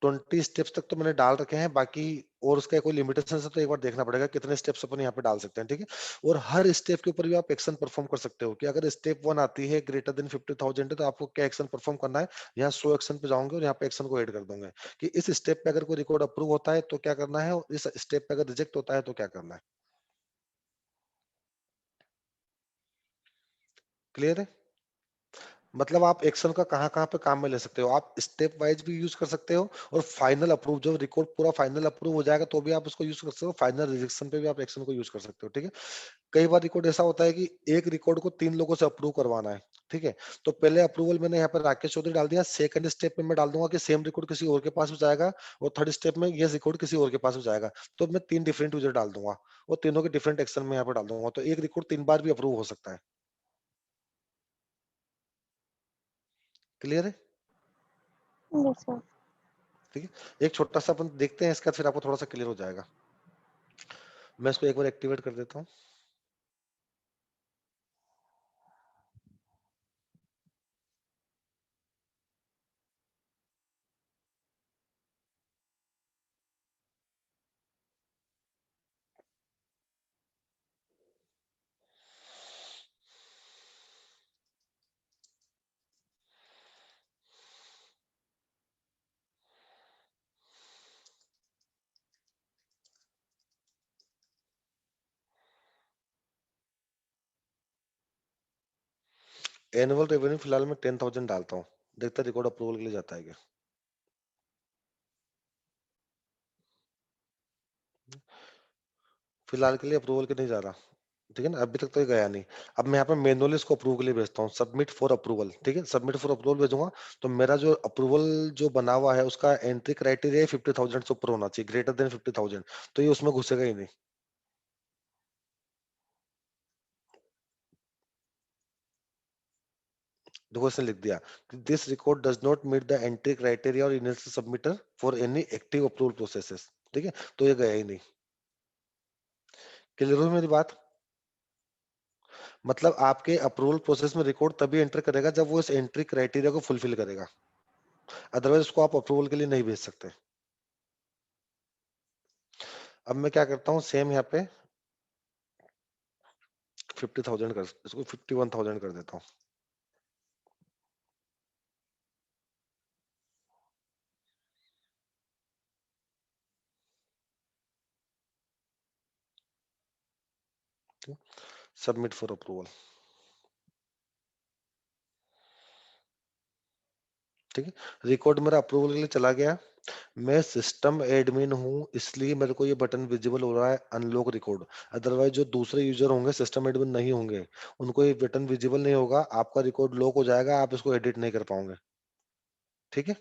20 स्टेप्स तक तो मैंने डाल रखे हैं, बाकी और उसका कोई लिमिटेशन है तो एक बार देखना पड़ेगा कितने स्टेप्स अपन यहाँ पे डाल सकते हैं, ठीक है। और हर स्टेप के ऊपर भी आप एक्शन परफॉर्म कर सकते हो कि अगर स्टेप 1 आती है ग्रेटर देन 50,000 है तो आपको क्या एक्शन परफॉर्म करना है। यहाँ शो एक्शन पे जाऊंगे और यहाँ पे एक्शन को ऐड कर दूंगे कि इस स्टेप पे अगर कोई रिकॉर्ड अप्रूव होता है तो क्या करना है, और इस स्टेप पे अगर रिजेक्ट होता है तो क्या करना है। क्लियर है। मतलब आप एक्शन का कहाँ-कहाँ पे काम में ले सकते हो। आप स्टेप वाइज़ भी यूज़ कर सकते हो और फाइनल अप्रूव जब रिकॉर्ड पूरा फाइनल अप्रूव हो जाएगा तो भी आप उसको यूज़ कर सकते हो। फाइनल रिजेक्शन पे भी आप एक्शन को यूज़ कर सकते हो, ठीक है। कई बार रिकॉर्ड ऐसा होता है कि एक रिकॉर्ड को 3 लोगों से अप्रूव करवाना है, ठीक है। तो पहले अप्रूवल मैंने यहाँ पे राकेश चौधरी डाल दिया, सेकंड स्टेप में मैं डाल दूँगा कि सेम रिकॉर्ड किसी और के पास भी जाएगा और थर्ड स्टेप में ये रिकॉर्ड किसी और के पास भी जाएगा। तो मैं 3 डिफरेंट यूज़र डाल दूँगा और तीनों के डिफरेंट एक्शन में यहाँ पे डाल दूँगा। तो एक रिकॉर्ड 3 बार भी अप्रूव हो सकता है। क्लियर है? Yes sir. ठीक है। एक छोटा-सा अपन देखते हैं इसका, फिर आपको थोड़ा-सा क्लियर हो जाएगा। मैं इसको एक बार एक्टिवेट कर देता हूँ। एनुअल रेवेन्यू फिलहाल मैं 10,000 डालता हूँ। देखते हैं रिकॉर्ड अप्रूवल के लिए जाता है क्या? फिलहाल के लिए अप्रूवल के नहीं जा रहा। ठीक है ना? अभी तक तो ये गया नहीं। अब मैं यहाँ पे मैनुअली इसको अप्रूव के लिए भेजता हूँ। सबमिट फॉर अप्रूवल, ठीक है? सबमिट फॉर अप्रूवल भेजूँगा, तो मेरा जो अप्रूवल जो बना हुआ है उसका एंट्री क्राइटेरिया 50,000 से ऊपर होना चाहिए, ग्रेटर देन 50,000, तो ये उसमें घुसेगा ही नहीं। देखो इसने लिख दिया, this record does not meet the entry criteria और enables submitter for any active approval processes, ठीक है? तो ये गया ही नहीं। क्लियर हुई मेरी बात? मतलब आपके अप्रूवल प्रोसेस में रिकॉर्ड तभी एंटर करेगा जब वो इस एंट्री क्राइटेरिया को फुलफिल करेगा। अदरवाइज उसको आप अप्रूवल के लिए नहीं भेज सकते। अब मैं क्या करता हूँ, सेम यहाँ पे 50,000 कर, इसको 51,000 कर देता हूँ। सबमिट फॉर अप्रूवल, ठीक है। रिकॉर्ड मेरा अप्रूवल के लिए चला गया। मैं सिस्टम एडमिन हूँ इसलिए मेरे को ये बटन विजिबल हो रहा है, अनलॉक रिकॉर्ड। अदरवाइज जो दूसरे यूजर होंगे सिस्टम एडमिन नहीं होंगे, उनको ये बटन विजिबल नहीं होगा, आपका रिकॉर्ड लॉक हो जाएगा, आप इसको एडिट नहीं कर पाओगे। ठीक है।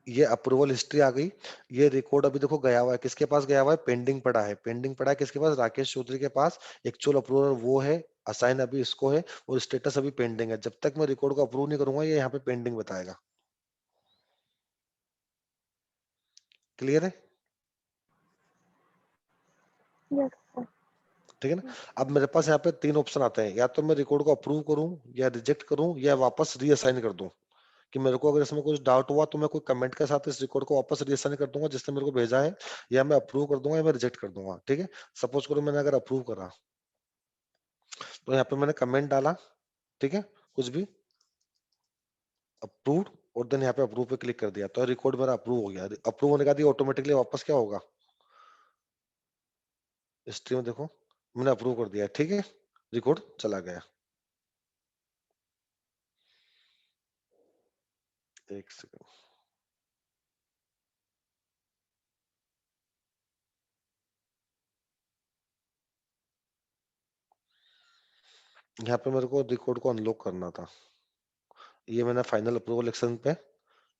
ये अप्रूवल हिस्ट्री आ गई। ये रिकॉर्ड अभी देखो गया हुआ है, किसके पास गया हुआ है, पेंडिंग पड़ा है। पेंडिंग पड़ा है किसके पास, राकेश चौधरी के पास। एक्चुअल अप्रूवल वो है, असाइन अभी इसको है, और स्टेटस अभी पेंडिंग है। जब तक मैं रिकॉर्ड को अप्रूव नहीं करूंगा ये यहाँ पे पेंडिंग बताएगा। क्लियर है। Yes sir. ठीक है ना। अब मेरे पास यहाँ पे 3 ऑप्शन आते हैं, या तो मैं रिकॉर्ड को अप्रूव करूं, या रिजेक्ट करूं, या वापस रीअसाइन कर दूं। कि मेरे को अगर इसमें कुछ डाउट हुआ तो मैं कोई कमेंट के साथ इस रिकॉर्ड को वापस रीअसाइन कर दूंगा जिसने मेरे को भेजा है, या मैं अप्रूव कर दूंगा या मैं रिजेक्ट कर दूंगा। ठीक है। सपोज करो मैंने अगर अप्रूव करा, तो यहाँ पे मैंने कमेंट डाला, ठीक है, कुछ भी, अप्रूव्ड, और देन यहाँ पे अप्रूव पे क्लिक कर दिया तो रिकॉर्ड मेरा अप्रूव हो गया। अप्रूव होने के बाद ये ऑटोमेटिकली वापस क्या होगा, हिस्ट्री में देखो, मैंने अप्रूव कर दिया, ठीक है, रिकॉर्ड चला गया। एक सेकंड। यहाँ पे मेरे को रिकॉर्ड को अनलॉक करना था, ये मैंने फाइनल अप्रूवल एक्शन पे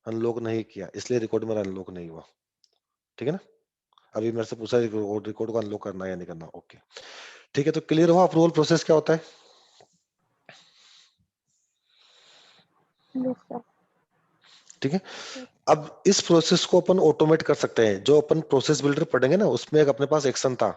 अनलॉक नहीं किया, इसलिए रिकॉर्ड मेरा अनलॉक नहीं हुआ। ठीक है ना। अभी मेरे से पूछा रिकॉर्ड रिकॉर्ड को अनलॉक करना है या नहीं करना। ओके, ठीक है। तो क्लियर हुआ अप्रूवल प्रोसेस क्या होता है। Yes sir. ठीक है। अब इस प्रोसेस को अपन ऑटोमेट कर सकते हैं। जो अपन प्रोसेस बिल्डर पढ़ेंगे ना उसमें एक अपने पास एक्शन था,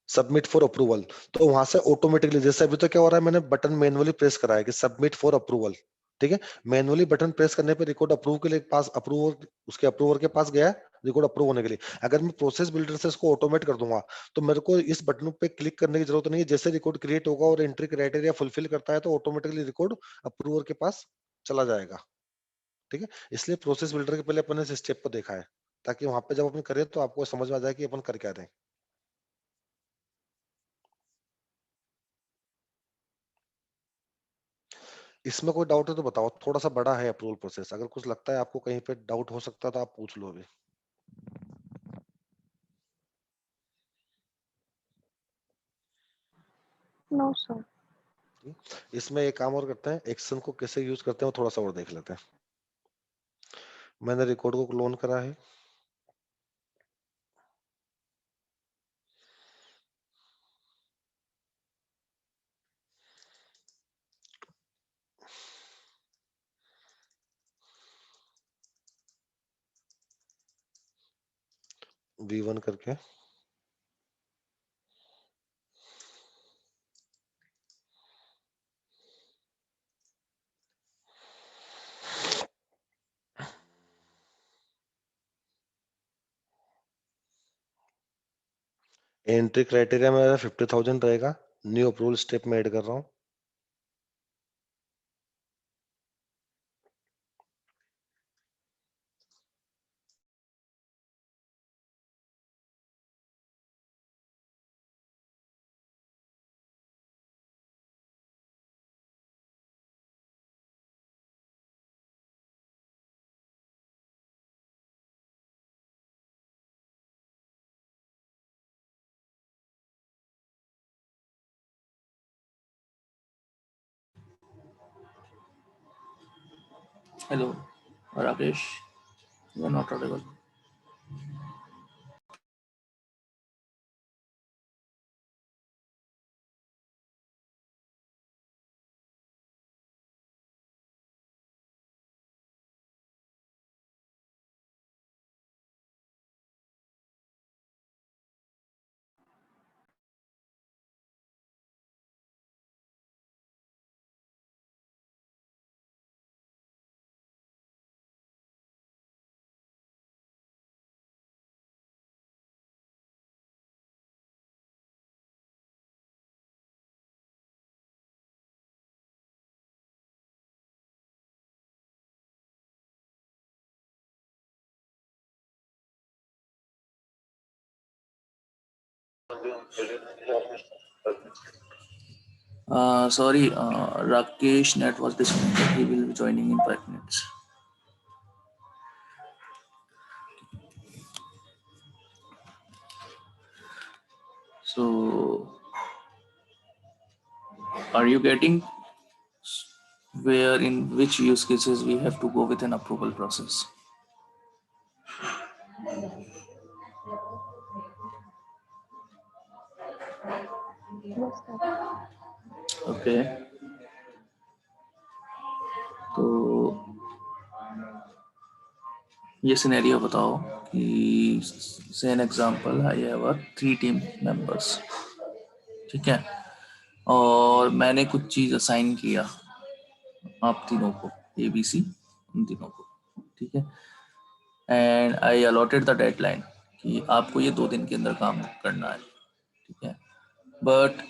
सबमिट फॉर अप्रूवल। तो वहां से ऑटोमेटिकली, जैसे अभी तो क्या हो रहा है, मैंने बटन मैनुअली प्रेस करा है कि सबमिट फॉर अप्रूवल, ठीक है, मैनुअली बटन प्रेस करने पे रिकॉर्ड अप्रूव के लिए पास अप्रूवर उसके अप्रूवर के पास गया रिकॉर्ड अप्रूव होने के लिए। अगर मैं प्रोसेस बिल्डर से इसको ऑटोमेट कर दूंगा तो मेरे को इस बटन पे क्लिक करने की जरूरत नहीं है। जैसे रिकॉर्ड क्रिएट होगा और एंट्री क्राइटेरिया फुलफिल करता है तो ऑटोमेटिकली रिकॉर्ड अप्रूवर के पास चला जाएगा। ठीक है, इसलिए प्रोसेस बिल्डर के पहले अपन ने इस स्टेप को देखा है ताकि वहां पे जब अपन करें तो आपको समझ में आ जाए कि अपन कर क्या रहे हैं। इसमें कोई डाउट है तो बताओ, थोड़ा सा बड़ा है अप्रूवल प्रोसेस, अगर कुछ लगता है आपको कहीं पे डाउट हो सकता है तो आप पूछ लो अभी। No sir. इसमें एक काम और करते हैं, एक्शन को कैसे यूज करते हैं वो थोड़ा सा और देख लेते हैं। मैंने रिकॉर्ड को क्लोन करा है, V1 करके एंट्री क्राइटेरिया मेरा 50,000 रहेगा। न्यू अप्रूवल स्टेप में ऐड कर रहा हूँ। Hello, Rakesh. You are not audible. Sorry, Rakesh net was disconnected. He will be joining in 5 minutes. So, are you getting where in which use cases we have to go with an approval process? Yes sir. Okay. तो ये scenario बताओ कि से an example I have 3 team members, ठीक है, और मैंने कुछ चीज असाइन किया आप तीनों को, ABC, उन तीनों को, ठीक है, and I allotted the deadline कि आपको ये 2 दिन के अंदर काम करना है, ठीक है, बट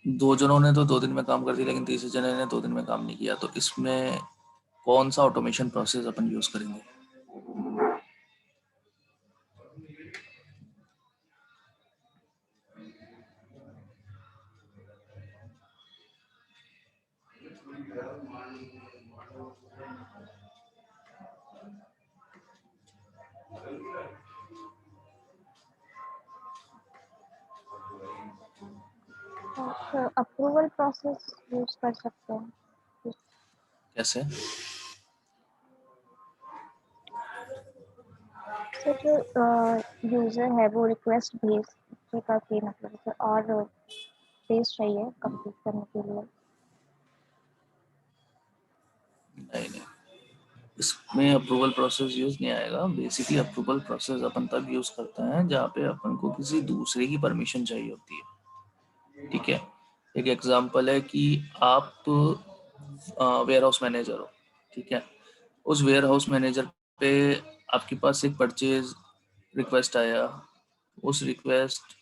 2 जनों ने तो 2 दिन में काम कर दिया लेकिन तीसरे जने ने 2 दिन में काम नहीं किया, तो इसमें कौन सा ऑटोमेशन प्रोसेस अपन यूज करेंगे? सर अप्रूवल प्रोसेस यूज कर सकते हैं। कैसे? सर जो यूजर है वो रिक्वेस्ट भेजेगा कि मतलब सर और पेज चाहिए कंप्लीट करने के लिए। नहीं, इसमें अप्रूवल प्रोसेस यूज नहीं आएगा। बेसिकली अप्रूवल प्रोसेस अपन तब यूज करते हैं जहाँ पे अपन को किसी दूसरे की परमिशन चाहिए होती है, ठीक है। एक एग्जांपल है कि आप वेयर हाउस मैनेजर हो, ठीक है। उस वेयर हाउस मैनेजर पे आपके पास एक परचेज रिक्वेस्ट आया, उस रिक्वेस्ट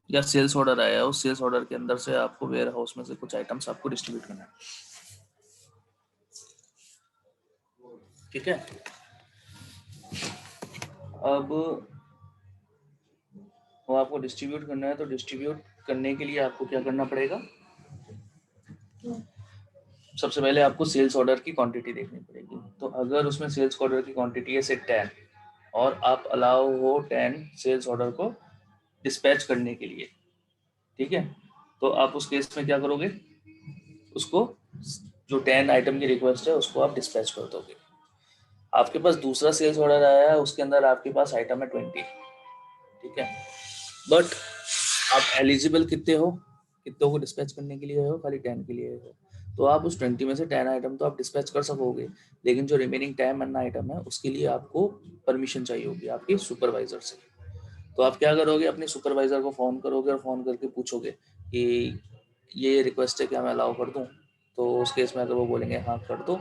या सेल्स ऑर्डर आया, उस सेल्स ऑर्डर के अंदर से आपको वेयर हाउस में से कुछ आइटम्स आपको डिस्ट्रीब्यूट करना है, ठीक है। अब वो आपको डिस्ट्रीब्यूट करना है, तो डिस्ट्रीब्यूट करने के लिए आपको क्या करना पड़ेगा? सबसे पहले आपको सेल्स ऑर्डर की क्वांटिटी देखनी पड़ेगी। तो अगर उसमें सेल्स ऑर्डर की क्वांटिटी है से 10 और आप अलाउ हो 10 सेल्स ऑर्डर को डिस्पैच करने के लिए, ठीक है, तो आप उस केस में क्या करोगे? उसको जो 10 आइटम की रिक्वेस्ट है उसको आप डिस्पैच कर दोगे। आपके पास दूसरा सेल्स ऑर्डर आया है, उसके अंदर आपके पास आइटम है 20, ठीक है, बट आप एलिजिबल कितने हो, कितनों को डिस्पैच करने के लिए हो? खाली 10 के लिए हो। तो आप उस 20 में से 10 आइटम तो आप डिस्पैच कर सकोगे, लेकिन जो रिमेनिंग 10 आइटम है उसके लिए आपको परमिशन चाहिए होगी आपके सुपरवाइजर से। तो आप क्या करोगे? अपने सुपरवाइजर को फ़ोन करोगे और फ़ोन करके पूछोगे कि ये रिक्वेस्ट है, क्या मैं अलाउ कर दूं? तो उस केस में अगर वो बोलेंगे हाँ कर दो,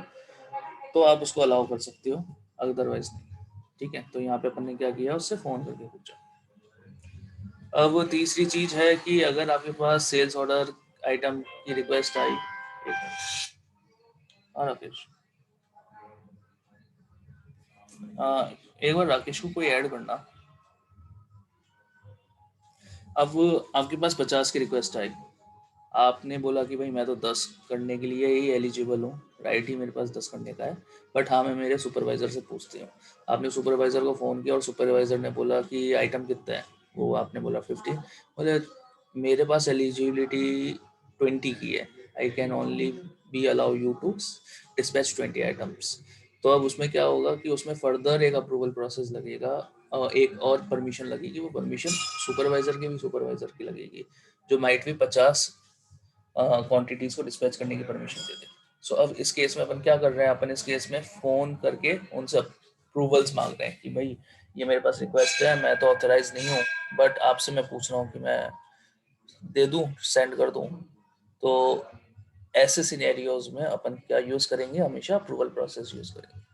तो आप उसको अलाउ कर सकते हो, अदरवाइज नहीं, ठीक है। तो यहाँ पे अपन ने क्या किया, उससे फ़ोन करके पूछा। अब तीसरी चीज है कि अगर आपके पास सेल्स ऑर्डर आइटम की रिक्वेस्ट आई, राकेश, एक बार राकेश को कोई ऐड करना। अब आपके पास 50 की रिक्वेस्ट आई, आपने बोला कि भाई मैं तो 10 करने के लिए ही एलिजिबल हूँ, राइट ही मेरे पास 10 करने का है, बट हाँ मैं मेरे सुपरवाइजर से पूछती हूँ। आपने सुपरवाइजर को फ़ोन किया और सुपरवाइजर ने बोला कि आइटम कितना है, वो आपने बोला 50, बोले मेरे पास एलिजिबिलिटी 20 की है, I can only be allow you to dispatch 20 items. तो अब उसमें क्या होगा कि उसमें फर्दर एक अप्रूवल प्रोसेस लगेगा, एक और परमिशन लगेगी, वो परमिशन सुपरवाइजर की भी सुपरवाइजर की लगेगी, जो माइट भी 50 क्वांटिटीज को डिस्पैच करने की परमिशन दे दे। सो अब इस केस में अपन क्या कर रहे हैं, अपन इस केस में फ़ोन करके उनसे अप्रूवल्स मांग रहे हैं कि भाई ये मेरे पास रिक्वेस्ट है, मैं तो ऑथराइज नहीं हूँ, बट आपसे मैं पूछ रहा हूँ कि मैं दे दूँ, सेंड कर दूँ। तो ऐसे सिनेरियोज में अपन क्या यूज़ करेंगे? हमेशा अप्रूवल प्रोसेस यूज़ करेंगे।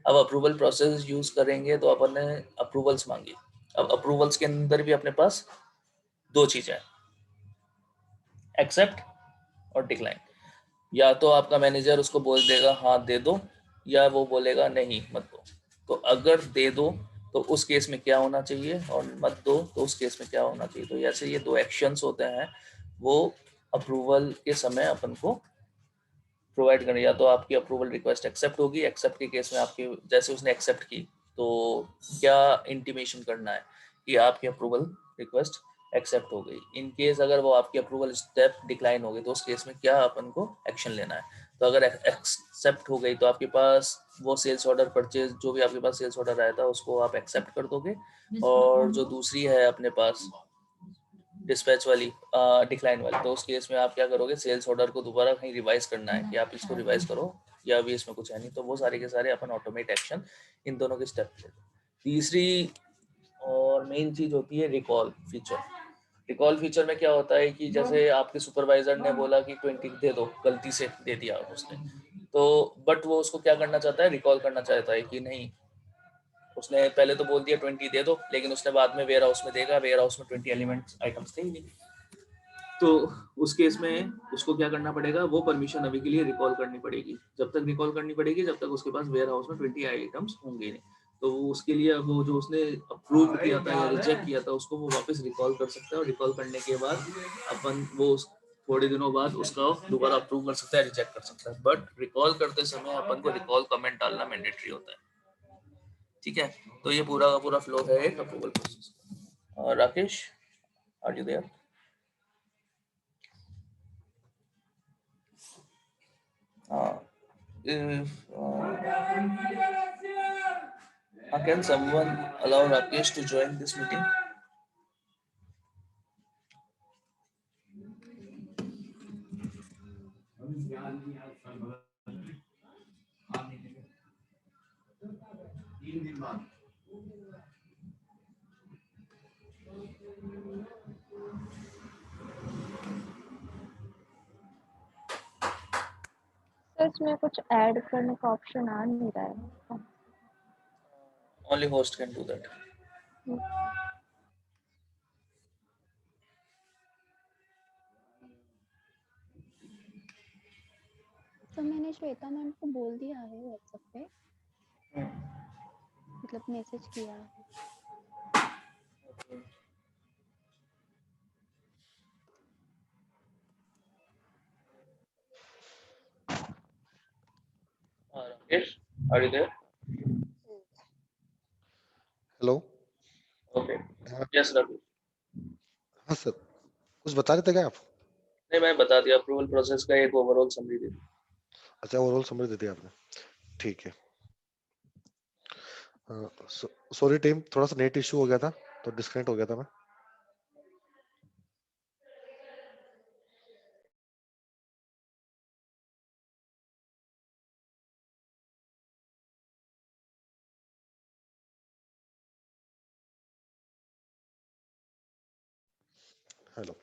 अब अप्रूवल प्रोसेस यूज़ करेंगे तो अपन ने अप्रूवल्स मांगी। अब अप्रूवल्स के अंदर भी अपने पास दो चीज़ें हैं, एक्सेप्ट और डिक्लाइन। या तो आपका मैनेजर उसको बोल देगा हाँ दे दो, या वो बोलेगा नहीं मत दो। तो अगर दे दो तो उस केस में क्या होना चाहिए, और मत दो तो उस केस में क्या होना चाहिए। तो ऐसे ये दो एक्शंस होते हैं, वो अप्रूवल के समय अपन को प्रोवाइड करना। या तो आपकी अप्रूवल रिक्वेस्ट एक्सेप्ट होगी, एक्सेप्ट के केस में आपकी जैसे उसने एक्सेप्ट की तो क्या इंटीमेशन करना है कि आपकी अप्रूवल रिक्वेस्ट एक्सेप्ट हो गई। इन केस अगर वो आपकी अप्रूवल स्टेप डिक्लाइन हो गई तो उस केस में क्या अपन को एक्शन लेना है। तो अगर एक्सेप्ट हो गई तो आपके पास वो सेल्स ऑर्डर परचेज जो भी आपके पास सेल्स ऑर्डर आया था उसको आप एक्सेप्ट कर दोगे, और जो दूसरी है अपने पास डिस्पैच वाली डिक्लाइन वाली, तो उस केस में आप क्या करोगे? सेल्स ऑर्डर को दोबारा कहीं रिवाइज करना है कि आप इसको रिवाइज करो, या अभी इसमें कुछ है नहीं, तो वो सारे के सारे अपन ऑटोमेट एक्शन इन दोनों के स्टेप ले। तीसरी और मेन चीज होती है रिकॉल फीचर। रिकॉल फीचर में क्या होता है कि जैसे आपके सुपरवाइजर ने बोला कि 20 दे दो, गलती से दे दिया उसने, तो बट वो उसको क्या करना चाहता है? रिकॉल करना चाहता है कि नहीं, उसने पहले तो बोल दिया 20 दे दो, लेकिन उसने बाद में वेयर हाउस में देखा, वेयर हाउस में 20 एलिमेंट्स आइटम्स थे ही नहीं। तो उस केस में उसको क्या करना पड़ेगा? वो परमिशन अभी के लिए रिकॉल करनी पड़ेगी। जब तक रिकॉल करनी पड़ेगी जब तक उसके पास वेयर हाउस में 20 आइटम्स होंगे नहीं। तो उसके लिए वो जो उसने अप्रूव किया था या रिजेक्ट किया था उसको वो वापस रिकॉल कर सकता है, और रिकॉल करने के बाद अपन वो थोड़े दिनों बाद उसका दोबारा अप्रूव कर सकता है, रिजेक्ट कर सकता है। बट रिकॉल करते समय अपन को रिकॉल कमेंट डालना मैंडेटरी होता है, ठीक है। तो ये पूरा का पूरा फ्लो है एक approval process. Rakesh, are you there? If can someone allow Rakesh to join this meeting? Sir इसमें कुछ ऐड करने का ऑप्शन आ नहीं रहा है। Only host can do that. तो मैंने श्वेता मैम को बोल दिया है व्हाट्सएप पे, मतलब मैसेज किया है। Rakesh, are you there? Hello. Okay. हाँ Yes, Rakesh. हाँ सर, कुछ बता रहे थे क्या आप? नहीं, मैं बता दिया, अप्रूवल प्रोसेस का एक ओवरऑल समरी दे दी। अच्छा, ओवरऑल समझ देती आपने, ठीक है। सॉरी टीम, थोड़ा सा नेट इशू हो गया था तो डिस्कनेक्ट हो गया था मैं। हेलो।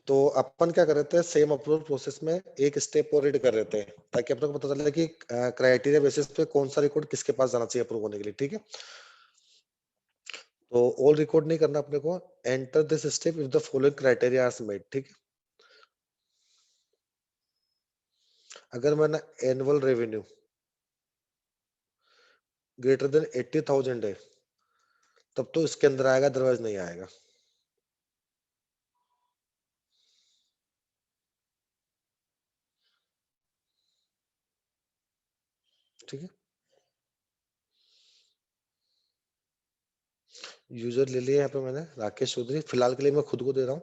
तो अपन क्या कर रहे थे, सेम अप्रूवल प्रोसेस में एक स्टेप और ऐड कर रहे थे ताकि अपने को पता चले कि क्राइटेरिया बेसिस पे कौन सा रिकॉर्ड किसके पास जाना चाहिए अप्रूव होने के लिए, ठीक है। तो ऑल रिकॉर्ड नहीं करना अपने को, enter this step if the following criteria are met, ठीक है। अगर मैंने एनुअल रेवेन्यू ग्रेटर देन 80,000 है तब तो इसके अंदर आएगा, अदरवाइज नहीं आएगा, ठीक है। यूजर ले लिया यहाँ पे मैंने, राकेश चौधरी, फिलहाल के लिए मैं खुद को दे रहा हूँ।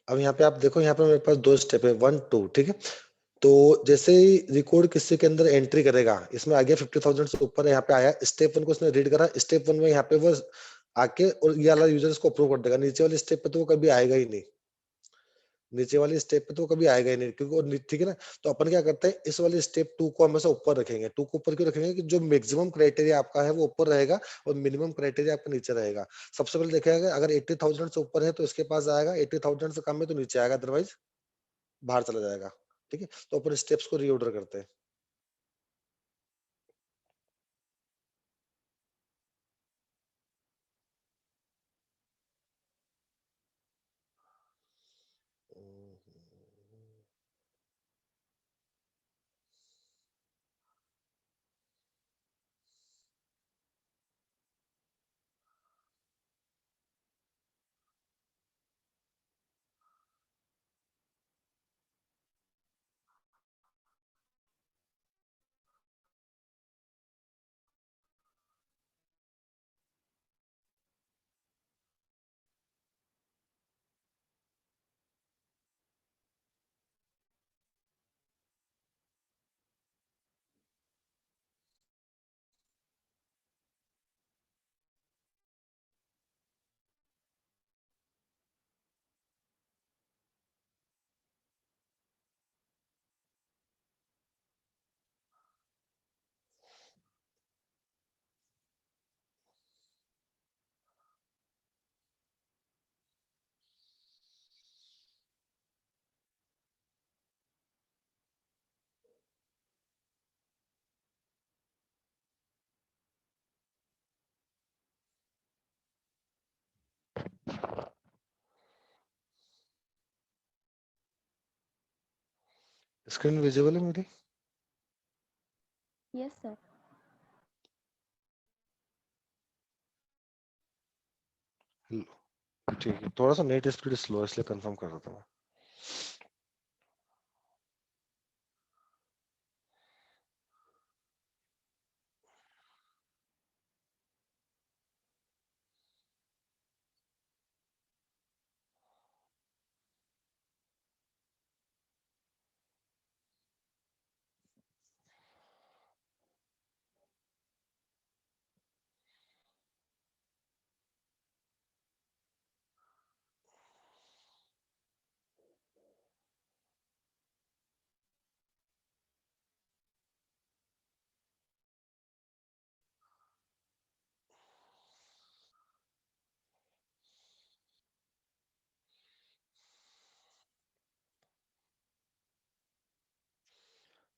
अब यहाँ पे आप देखो, यहाँ पे मेरे पास दो स्टेप है, 1 2, ठीक है। तो जैसे ही रिकॉर्ड किसी के अंदर एंट्री करेगा, इसमें आ गया 50,000 से ऊपर है, यहाँ पे आया स्टेप 1 को उसने रीड करा, स्टेप 1 में यहाँ पे वो आके और ये वाला यूजर इसको अप्रूव कर देगा, नीचे वाली स्टेप पे तो वो कभी आएगा ही नहीं, नीचे वाली स्टेप पे तो कभी आएगा ही नहीं, क्योंकि ठीक है ना। तो अपन क्या करते हैं, इस वाली स्टेप 2 को हमेशा ऊपर रखेंगे। 2 को ऊपर क्यों रखेंगे कि जो मैक्सिमम क्राइटेरिया आपका है वो ऊपर रहेगा और मिनिमम क्राइटेरिया आपका नीचे रहेगा। सबसे पहले देखेगा अगर 80,000 से ऊपर है तो इसके पास आएगा, 80,000 से कम है तो नीचे आएगा, अदरवाइज बाहर चला जाएगा, ठीक है। तो अपन स्टेप्स को रीऑर्डर करते हैं। स्क्रीन विजिबल है मेरी? Yes sir. ठीक है, थोड़ा सा नेट स्पीड स्लो है इसलिए कंफर्म कर रहा था मैं।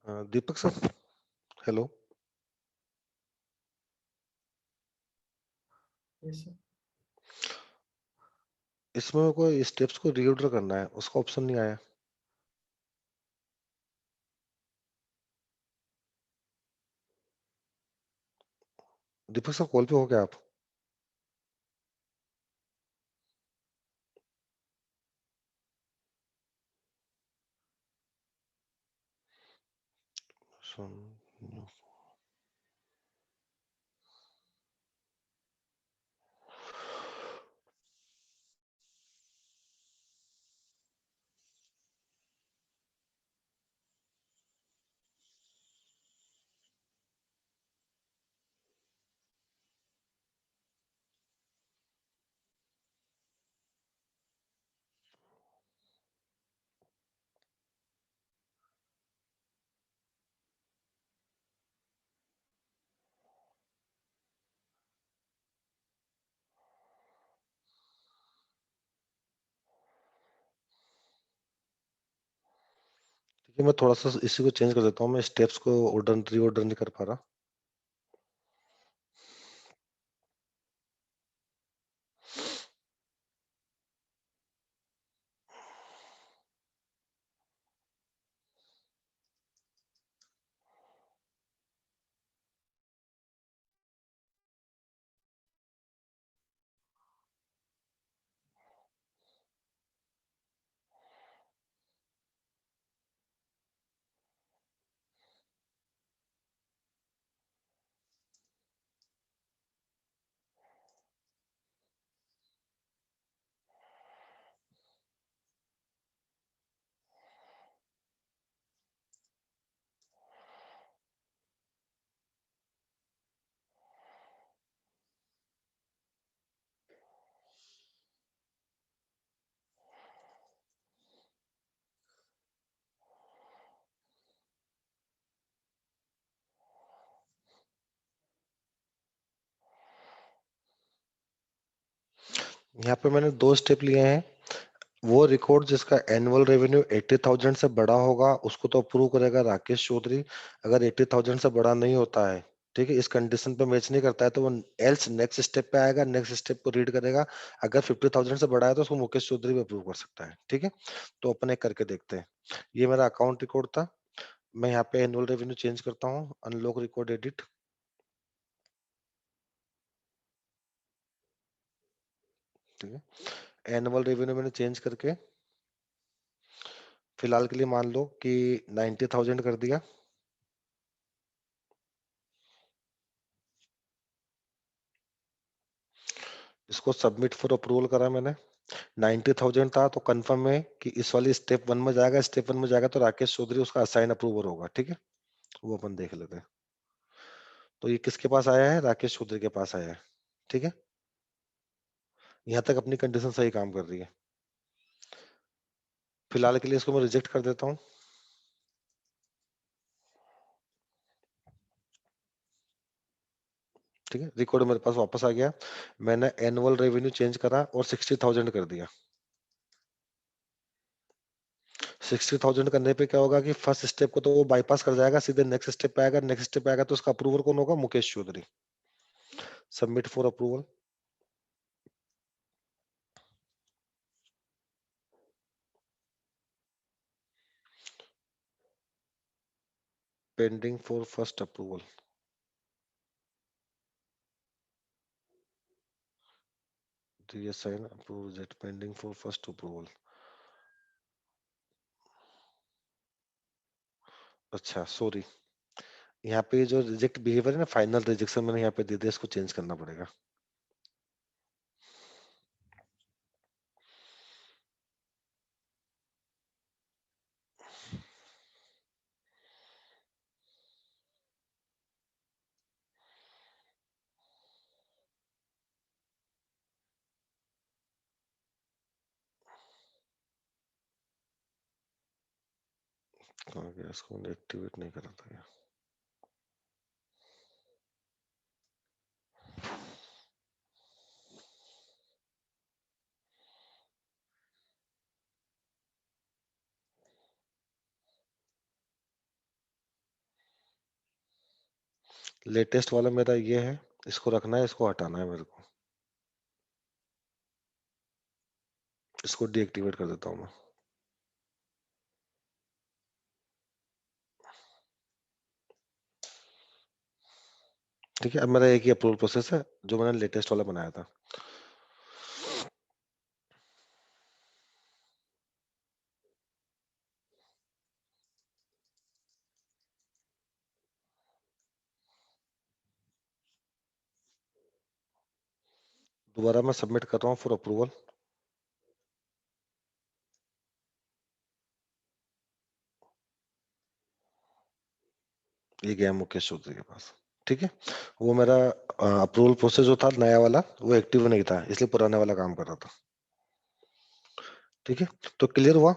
दीपक सर, हेलो। इसमें मेरे को स्टेप्स को रीऑर्डर करना है, उसका ऑप्शन नहीं आया। दीपक सर कॉल पे हो क्या आप? सुन- ठीक है, मैं थोड़ा सा इसी को चेंज कर देता हूँ, मैं स्टेप्स को ऑर्डर रीऑर्डर नहीं कर पा रहा। यहाँ पे मैंने 2 स्टेप लिए हैं। वो रिकॉर्ड जिसका एनुअल रेवेन्यू 80,000 से बड़ा होगा उसको तो अप्रूव करेगा राकेश चौधरी। अगर 80,000 से बड़ा नहीं होता है, ठीक है, इस कंडीशन पे मैच नहीं करता है, तो वो एल्स नेक्स्ट स्टेप पे आएगा, नेक्स्ट स्टेप को रीड करेगा। अगर 50,000 से बड़ा है तो उसको मुकेश चौधरी भी अप्रूव कर सकता है। ठीक है, तो अपन एक करके देखते हैं। ये मेरा अकाउंट रिकॉर्ड था। मैं यहाँ पे एनुअल रेवेन्यू चेंज करता हूँ, अनलॉक रिकॉर्ड एडिट। ठीक है, एनुअल रेवेन्यू मैंने चेंज करके फिलहाल के लिए मान लो कि 90,000 कर दिया। इसको सबमिट फॉर अप्रूवल करा मैंने। 90,000 था तो कंफर्म है कि इस वाली स्टेप 1 में जाएगा। स्टेप 1 में जाएगा तो राकेश चौधरी उसका असाइन अप्रूवर होगा। ठीक है, वो अपन देख लेते हैं। तो ये किसके पास आया है? राकेश चौधरी के पास आया है। ठीक है, यहाँ तक अपनी कंडीशन सही काम कर रही है। फिलहाल के लिए इसको मैं रिजेक्ट कर देता हूँ। ठीक है, रिकॉर्ड मेरे पास वापस आ गया। मैंने एनुअल रेवेन्यू चेंज करा और 60,000 कर दिया। 60,000 करने पे क्या होगा कि फर्स्ट स्टेप को तो वो बाईपास कर जाएगा, सीधे नेक्स्ट स्टेप पे आएगा। नेक्स्ट स्टेप पे आएगा तो उसका अप्रूवर कौन होगा? Mukesh Chaudhary. Submit for approval. Pending for first approval. reassign approval that pending for first approval। अच्छा सॉरी, यहाँ पे जो रिजेक्ट बिहेवियर है ना, फाइनल रिजेक्शन मैंने यहाँ पे दे दिया, इसको चेंज करना पड़ेगा। कहाँ गया? इसको एक्टिवेट नहीं करा था। लेटेस्ट वाला मेरा ये है, इसको रखना है, इसको हटाना है मेरे को, इसको डीएक्टिवेट कर देता हूँ मैं। ठीक है, अब मेरा एक ही अप्रूवल प्रोसेस है जो मैंने लेटेस्ट वाला बनाया था। दोबारा मैं सबमिट कर रहा हूँ फॉर अप्रूवल। ये गया मुकेश चौधरी के पास। ठीक है, वो मेरा अप्रूवल प्रोसेस जो था नया वाला वो एक्टिव नहीं था, इसलिए पुराने वाला काम कर रहा था। ठीक है, तो क्लियर हुआ।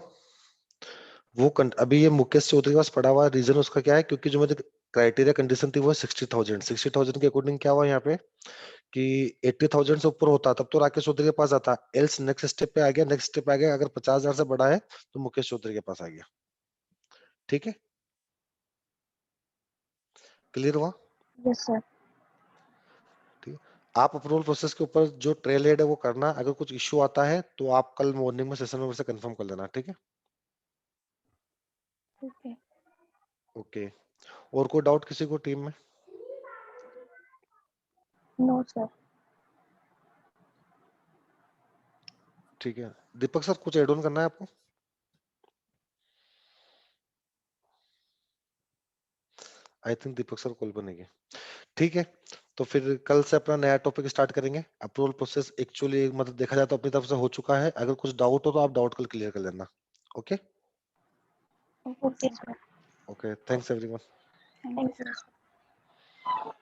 वो अभी ये मुकेश चौधरी के पास पड़ा हुआ है। रीजन उसका क्या है, क्योंकि जो मेरी क्राइटेरिया कंडीशन थी वो 60,000। 60,000 के अकॉर्डिंग क्या हुआ यहाँ पे कि 80,000 से ऊपर होता तब तो राकेश चौधरी के पास आता, एल्स नेक्स्ट स्टेप पे आ गया। नेक्स्ट स्टेप पे आ गया, अगर 50,000 से बड़ा है तो मुकेश चौधरी के पास आ गया। ठीक है, क्लियर हुआ। Yes sir. ठीक है, आप अप्रूवल प्रोसेस के ऊपर जो ट्रेल हेड है वो करना। अगर कुछ इश्यू आता है तो आप कल मॉर्निंग में सेशन में मेरे से कंफर्म कर लेना। ठीक है, ओके। ओके। और कोई डाउट किसी को टीम में? No sir. ठीक है, दीपक सर कुछ एड ऑन करना है आपको? I think Deepak sir call पर नहीं है। ठीक है, तो फिर कल से अपना नया टॉपिक स्टार्ट करेंगे। अप्रूवल प्रोसेस एक्चुअली मतलब देखा जाए तो अपनी तरफ से हो चुका है। अगर कुछ डाउट हो तो आप डाउट कल क्लियर कर लेना। Okay okay sir. Sir. Okay, thanks everyone. Thank you thank sir. You.